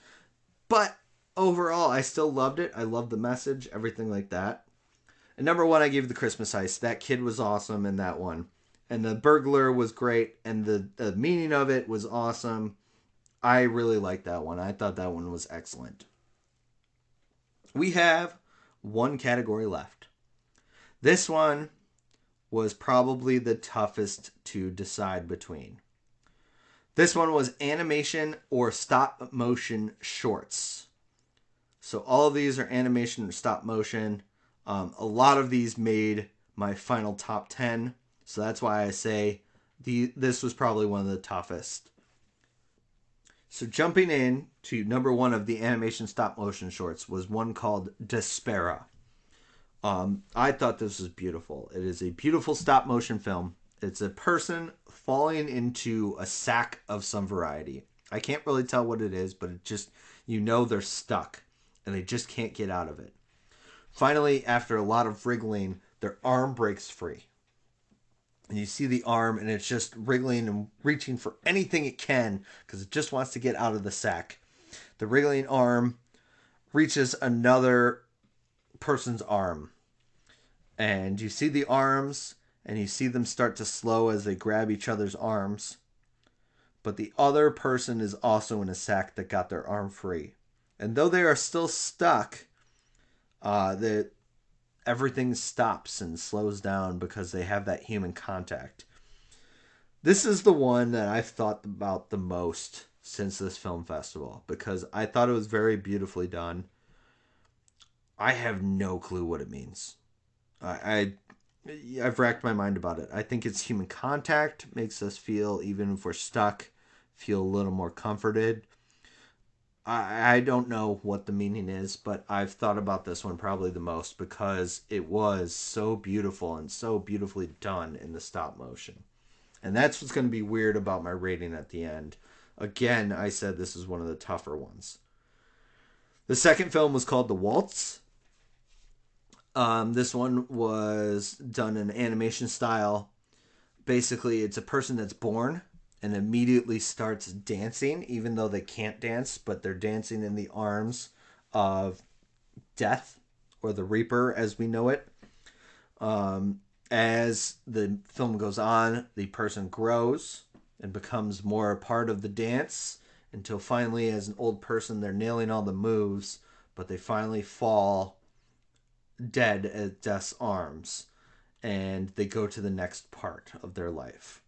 But overall, I still loved it. I loved the message, everything like that. And number 1, I gave The Christmas Heist. That kid was awesome in that one. And the burglar was great, and the meaning of it was awesome. I really liked that one. I thought that one was excellent. We have one category left. This one was probably the toughest to decide between. This one was animation or stop motion shorts. So all of these are animation or stop motion. A lot of these made my final top 10. So that's why I say this was probably one of the toughest. So jumping in to number 1 of the animation stop motion shorts was one called Despera. I thought this was beautiful. It is a beautiful stop motion film. It's a person falling into a sack of some variety. I can't really tell what it is, but it just, they're stuck and they just can't get out of it. Finally, after a lot of wriggling, their arm breaks free. And you see the arm, and it's just wriggling and reaching for anything it can because it just wants to get out of the sack. The wriggling arm reaches another person's arm. And you see the arms, and you see them start to slow as they grab each other's arms. But the other person is also in a sack that got their arm free. And though they are still stuck, everything stops and slows down because they have that human contact. This is the one that I've thought about the most since this film festival because I thought it was very beautifully done. I have no clue what it means. I've racked my mind about it. I think it's human contact makes us feel, even if we're stuck, feel a little more comforted. I don't know what the meaning is, but I've thought about this one probably the most because it was so beautiful and so beautifully done in the stop motion. And that's what's going to be weird about my rating at the end. Again, I said this is one of the tougher ones. The second film was called The Waltz. This one was done in animation style. Basically, it's a person that's born and immediately starts dancing, even though they can't dance, but they're dancing in the arms of death, or the Reaper as we know it. As the film goes on, the person grows and becomes more a part of the dance until finally, as an old person, they're nailing all the moves, but they finally fall dead at death's arms, and they go to the next part of their life,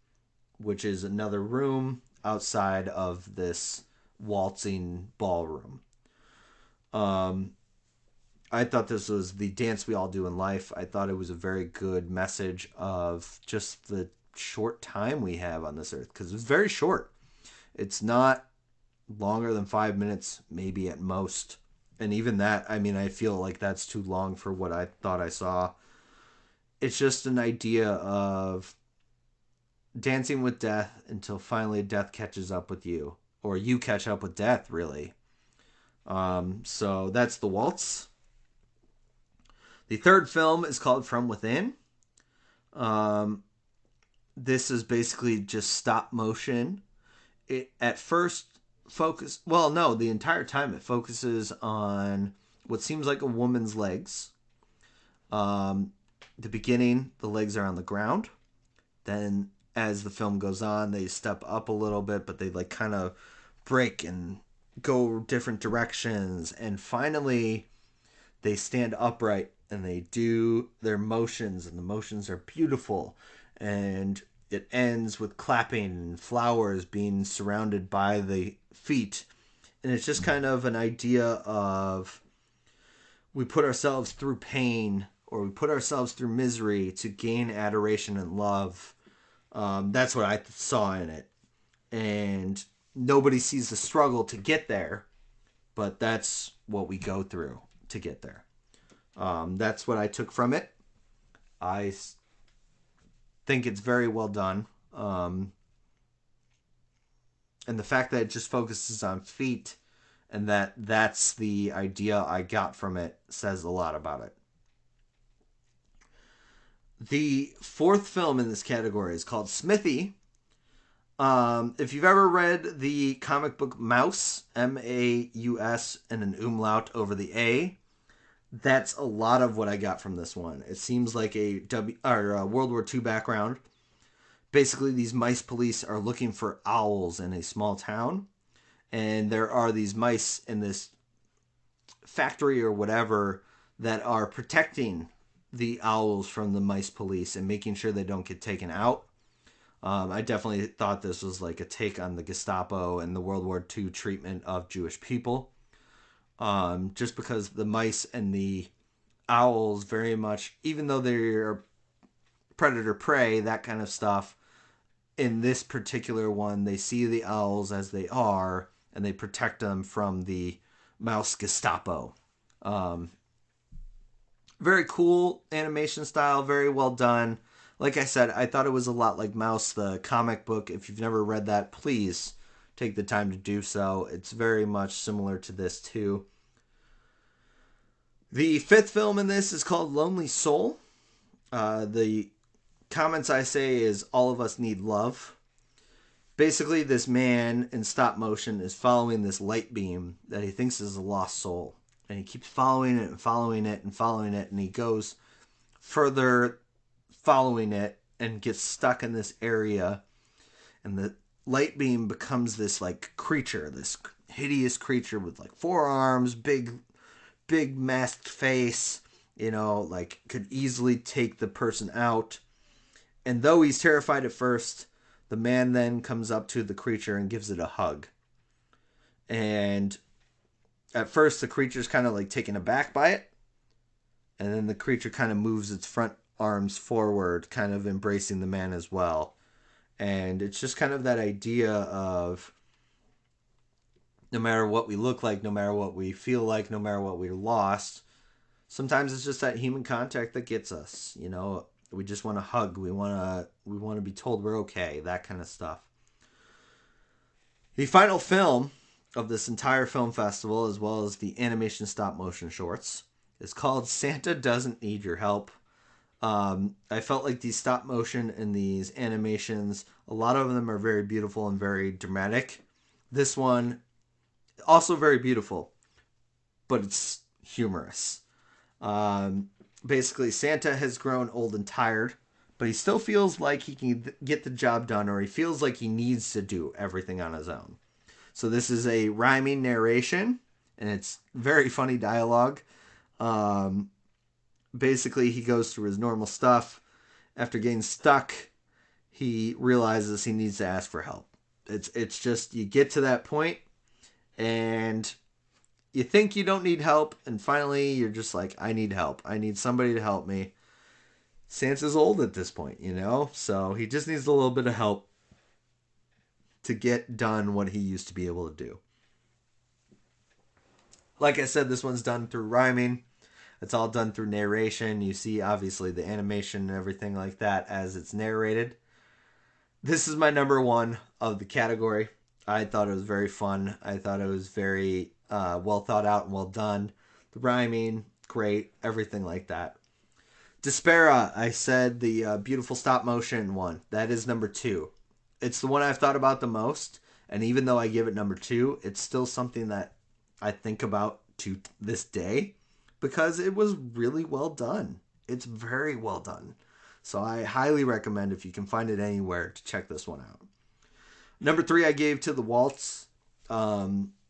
which is another room outside of this waltzing ballroom. I thought this was the dance we all do in life. I thought it was a very good message of just the short time we have on this earth, because it's very short. It's not longer than 5 minutes, maybe at most. And even that, I feel like that's too long for what I thought I saw. It's just an idea of dancing with death until finally death catches up with you, or you catch up with death, really. So that's The Waltz. The third film is called From Within. This is basically just stop motion. It at first the entire time it focuses on what seems like a woman's legs. The beginning, the legs are on the ground. Then as the film goes on, they step up a little bit, but they kind of break and go different directions. And finally, they stand upright and they do their motions, and the motions are beautiful. And it ends with clapping and flowers being surrounded by the feet. And it's just kind of an idea of we put ourselves through pain, or we put ourselves through misery to gain adoration and love. That's what I saw in it. And nobody sees the struggle to get there, but that's what we go through to get there. That's what I took from it. I think it's very well done. And the fact that it just focuses on feet And that's the idea I got from it says a lot about it. The fourth film in this category is called Smithy. If you've ever read the comic book Mouse, Maus, and an umlaut over the A, that's a lot of what I got from this one. It seems like a World War II background. Basically, these mice police are looking for owls in a small town, and there are these mice in this factory or whatever that are protecting the owls from the mice police and making sure they don't get taken out. I definitely thought this was like a take on the Gestapo and the World War II treatment of Jewish people. Just because the mice and the owls very much, even though they're predator prey, that kind of stuff, in this particular one, they see the owls as they are and they protect them from the mouse Gestapo. Um, Very cool animation style, very well done. Like I said, I thought it was a lot like Mouse, the comic book. If you've never read that, please take the time to do so. It's very much similar to this, too. The fifth film in this is called Lonely Soul. The comments I say is All of Us Need Love. Basically, this man in stop motion is following this light beam that he thinks is a lost soul. And he keeps following it and following it and following it. And he goes further following it and gets stuck in this area. And the light beam becomes this like creature, this hideous creature with like 4 arms, big masked face, like could easily take the person out. And though he's terrified at first, the man then comes up to the creature and gives it a hug. And at first, the creature's kind of like taken aback by it. And then the creature kind of moves its front arms forward, kind of embracing the man as well. And it's just kind of that idea of no matter what we look like, no matter what we feel like, no matter what we're lost, sometimes it's just that human contact that gets us. We just want a hug. We want to be told we're okay, that kind of stuff. The final film of this entire film festival, as well as the animation stop motion shorts, is called Santa Doesn't Need Your Help. I felt like these stop motion and these animations, a lot of them are very beautiful and very dramatic. This one, also very beautiful, but it's humorous. Basically, Santa has grown old and tired, but he still feels like he can get the job done, or he feels like he needs to do everything on his own. So this is a rhyming narration, and it's very funny dialogue. Basically, he goes through his normal stuff. After getting stuck, he realizes he needs to ask for help. It's just, you get to that point, and you think you don't need help, and finally you're just like, I need help. I need somebody to help me. Santa's old at this point, so he just needs a little bit of help to get done what he used to be able to do. Like I said, this one's done through rhyming. It's all done through narration. You see, obviously, the animation and everything like that as it's narrated. This is my number one of the category. I thought it was very fun. I thought it was very well thought out and well done. The rhyming, great. Everything like that. Despera, I said the beautiful stop motion one. That is number 2. It's the one I've thought about the most. And even though I give it number 2, it's still something that I think about to this day because it was really well done. It's very well done. So I highly recommend, if you can find it anywhere, to check this one out. Number 3, I gave to the waltz.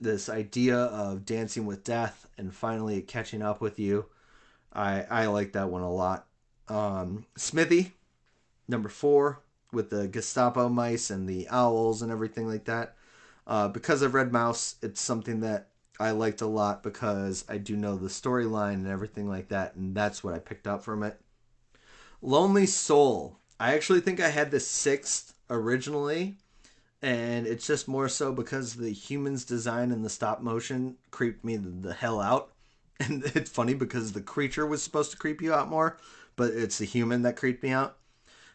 This idea of dancing with death and finally catching up with you. I like that one a lot. Smithy, number 4, with the Gestapo mice and the owls and everything like that. Because I've read Mouse, it's something that I liked a lot because I do know the storyline and everything like that, and that's what I picked up from it. Lonely Soul. I actually think I had the 6th originally, and it's just more so because the humans design and the stop motion creeped me the hell out. And it's funny because the creature was supposed to creep you out more, but it's the human that creeped me out.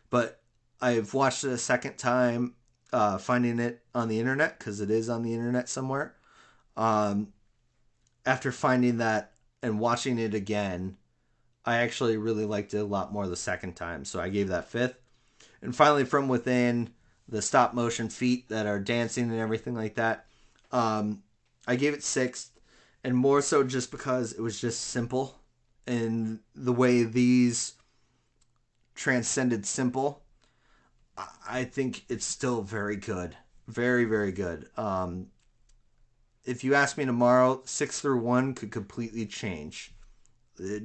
But I've watched it a second time, finding it on the internet, because it is on the internet somewhere. after finding that and watching it again, I actually really liked it a lot more the second time. So I gave that fifth. And finally, From Within, the stop motion feet that are dancing and everything like that, I gave it sixth. And more so just because it was just simple. And the way these transcended simple, I think it's still very good. Very, very good. If you ask me tomorrow, 6 through 1 could completely change.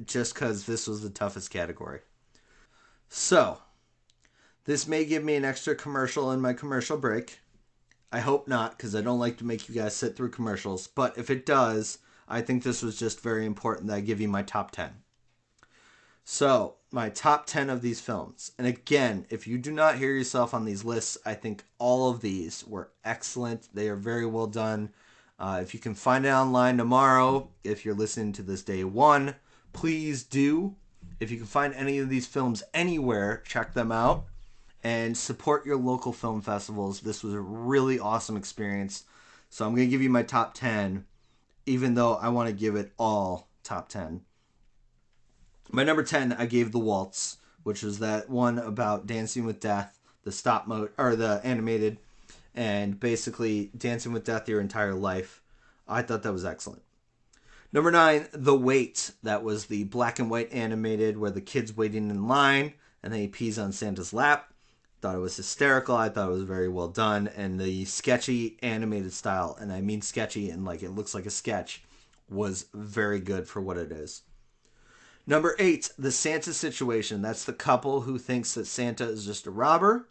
Just because this was the toughest category. So, this may give me an extra commercial in my commercial break. I hope not, because I don't like to make you guys sit through commercials. But if it does, I think this was just very important that I give you my top 10. So, my top 10 of these films. And again, if you do not hear yourself on these lists, I think all of these were excellent. They are very well done. If you can find it online tomorrow, if you're listening to this day one, please do. If you can find any of these films anywhere, check them out and support your local film festivals. This was a really awesome experience. So I'm going to give you my top 10, even though I want to give it all top 10. My number 10, I gave The Waltz, which was that one about dancing with death, the stop mode or the animated, and basically dancing with death your entire life. I thought that was excellent. Number 9, The Wait. That was the black and white animated where the kid's waiting in line and then he pees on Santa's lap. Thought it was hysterical. I thought it was very well done. And the sketchy animated style, and I mean sketchy and like it looks like a sketch, was very good for what it is. Number 8, The Santa Situation. That's the couple who thinks that Santa is just a robber.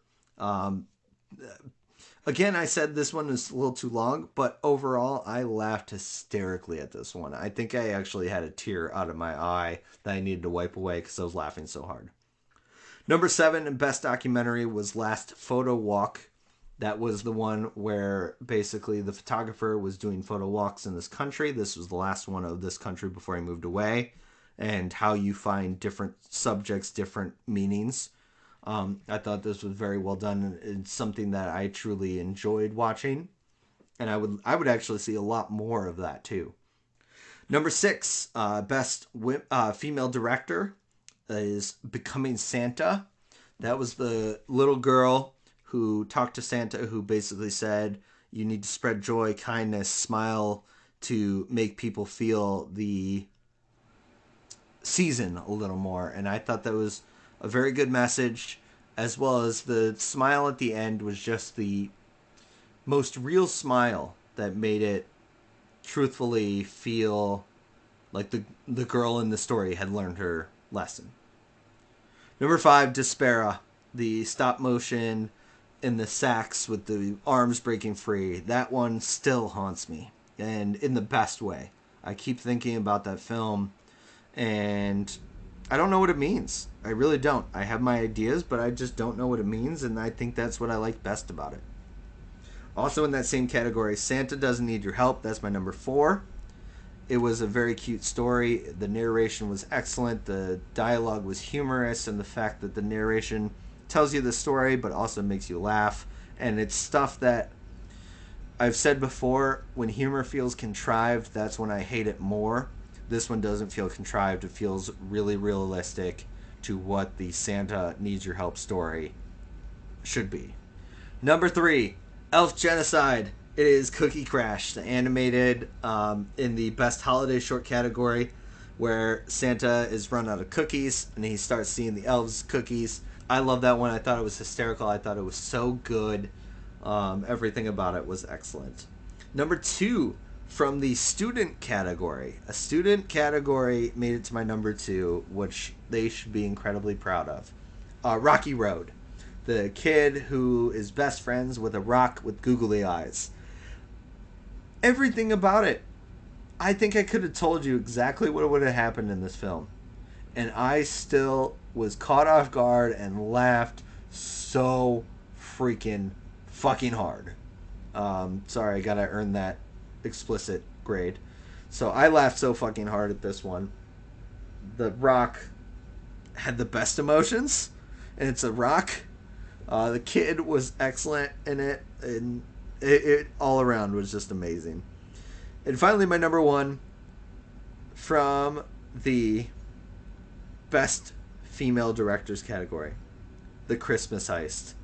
Again, I said this one is a little too long, but overall, I laughed hysterically at this one. I think I actually had a tear out of my eye that I needed to wipe away because I was laughing so hard. Number 7, Best Documentary, was Last Photo Walk. That was the one where basically the photographer was doing photo walks in this country. This was the last one of this country before he moved away. And how you find different subjects, different meanings. I thought this was very well done. It's something that I truly enjoyed watching, and I would actually see a lot more of that too. Number 6, best female director is Becoming Santa. That was the little girl who talked to Santa, who basically said, "You need to spread joy, kindness, smile to make people feel the season a little more." And I thought that was a very good message, as well as the smile at the end was just the most real smile that made it truthfully feel like the girl in the story had learned her lesson. Number 5, Despera, the stop motion in the sacks with the arms breaking free. That one still haunts me, and in the best way. I keep thinking about that film, and I don't know what it means. I really don't. I have my ideas, but I just don't know what it means, and I think that's what I like best about it. Also in that same category, Santa Doesn't Need Your Help. That's my number 4. It was a very cute story. The narration was excellent. The dialogue was humorous, and the fact that the narration tells you the story but also makes you laugh. And it's stuff that I've said before, when humor feels contrived, that's when I hate it more. This one doesn't feel contrived. It feels really realistic to what the Santa Needs Your Help story should be. Number 3, Elf Genocide. It is Cookie Crash, the animated in the best holiday short category, where Santa is run out of cookies and he starts seeing the elves' cookies. I love that one. I thought it was hysterical. I thought it was so good. Everything about it was excellent. Number 2, from the student category. A student category made it to my number 2, which they should be incredibly proud of. Rocky Road. The kid who is best friends with a rock with googly eyes. Everything about it. I think I could have told you exactly what would have happened in this film. And I still was caught off guard and laughed so freaking fucking hard. Sorry, I gotta earn that explicit grade. So I laughed so fucking hard at this one. The rock had the best emotions, and it's a rock. The kid was excellent in it, and it all around was just amazing. And finally, my number 1, from the Best Female Directors category, The Christmas Heist.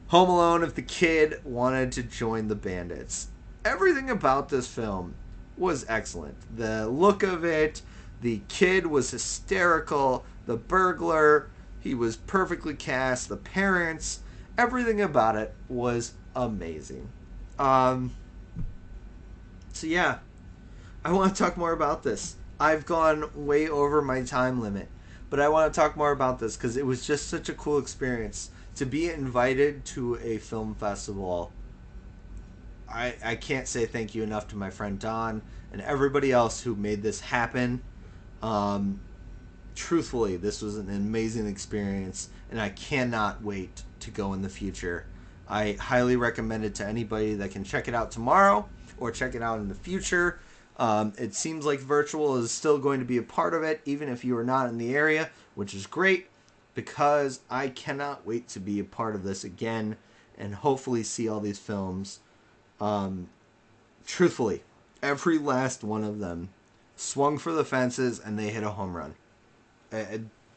Home Alone if the kid wanted to join the bandits. Everything about this film was excellent. The look of it, the kid was hysterical, the burglar, he was perfectly cast, the parents, everything about it was amazing. Um, so yeah, I want to talk more about this. I've gone way over my time limit, but I want to talk more about this because it was just such a cool experience to be invited to a film festival. I can't say thank you enough to my friend Don and everybody else who made this happen. Um, Truthfully, this was an amazing experience, and I cannot wait to go in the future. I highly recommend it to anybody that can check it out tomorrow or check it out in the future. It seems like virtual is still going to be a part of it, even if you are not in the area, which is great because I cannot wait to be a part of this again and hopefully see all these films. Um, Truthfully, every last one of them swung for the fences and they hit a home run.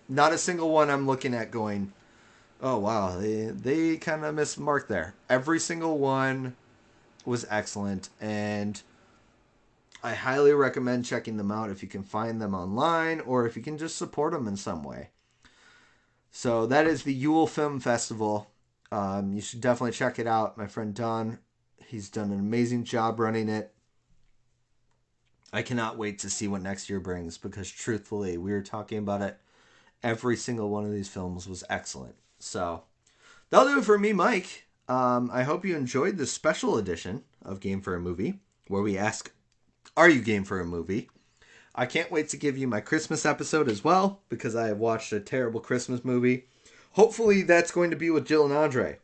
Not a single one I'm looking at going, oh wow, they kind of missed the mark there. Every single one was excellent, and I highly recommend checking them out if you can find them online or if you can just support them in some way. So that is the Yule Film Festival. You should definitely check it out. My friend Don, he's done an amazing job running it. I cannot wait to see what next year brings because truthfully, we were talking about it. Every single one of these films was excellent. So that'll do it for me, Mike. I hope you enjoyed this special edition of Game for a Movie where we ask, are you game for a movie? I can't wait to give you my Christmas episode as well because I have watched a terrible Christmas movie. Hopefully that's going to be with Jill and Andre.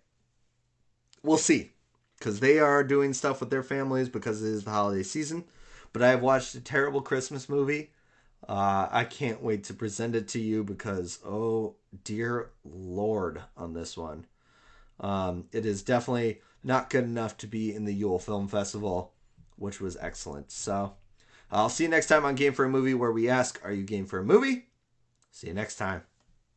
We'll see because they are doing stuff with their families because it is the holiday season. But I have watched a terrible Christmas movie. I can't wait to present it to you because, oh, dear Lord, on this one. It is definitely not good enough to be in the Yule Film Festival, which was excellent. So I'll see you next time on Game for a Movie where we ask, are you game for a movie? See you next time.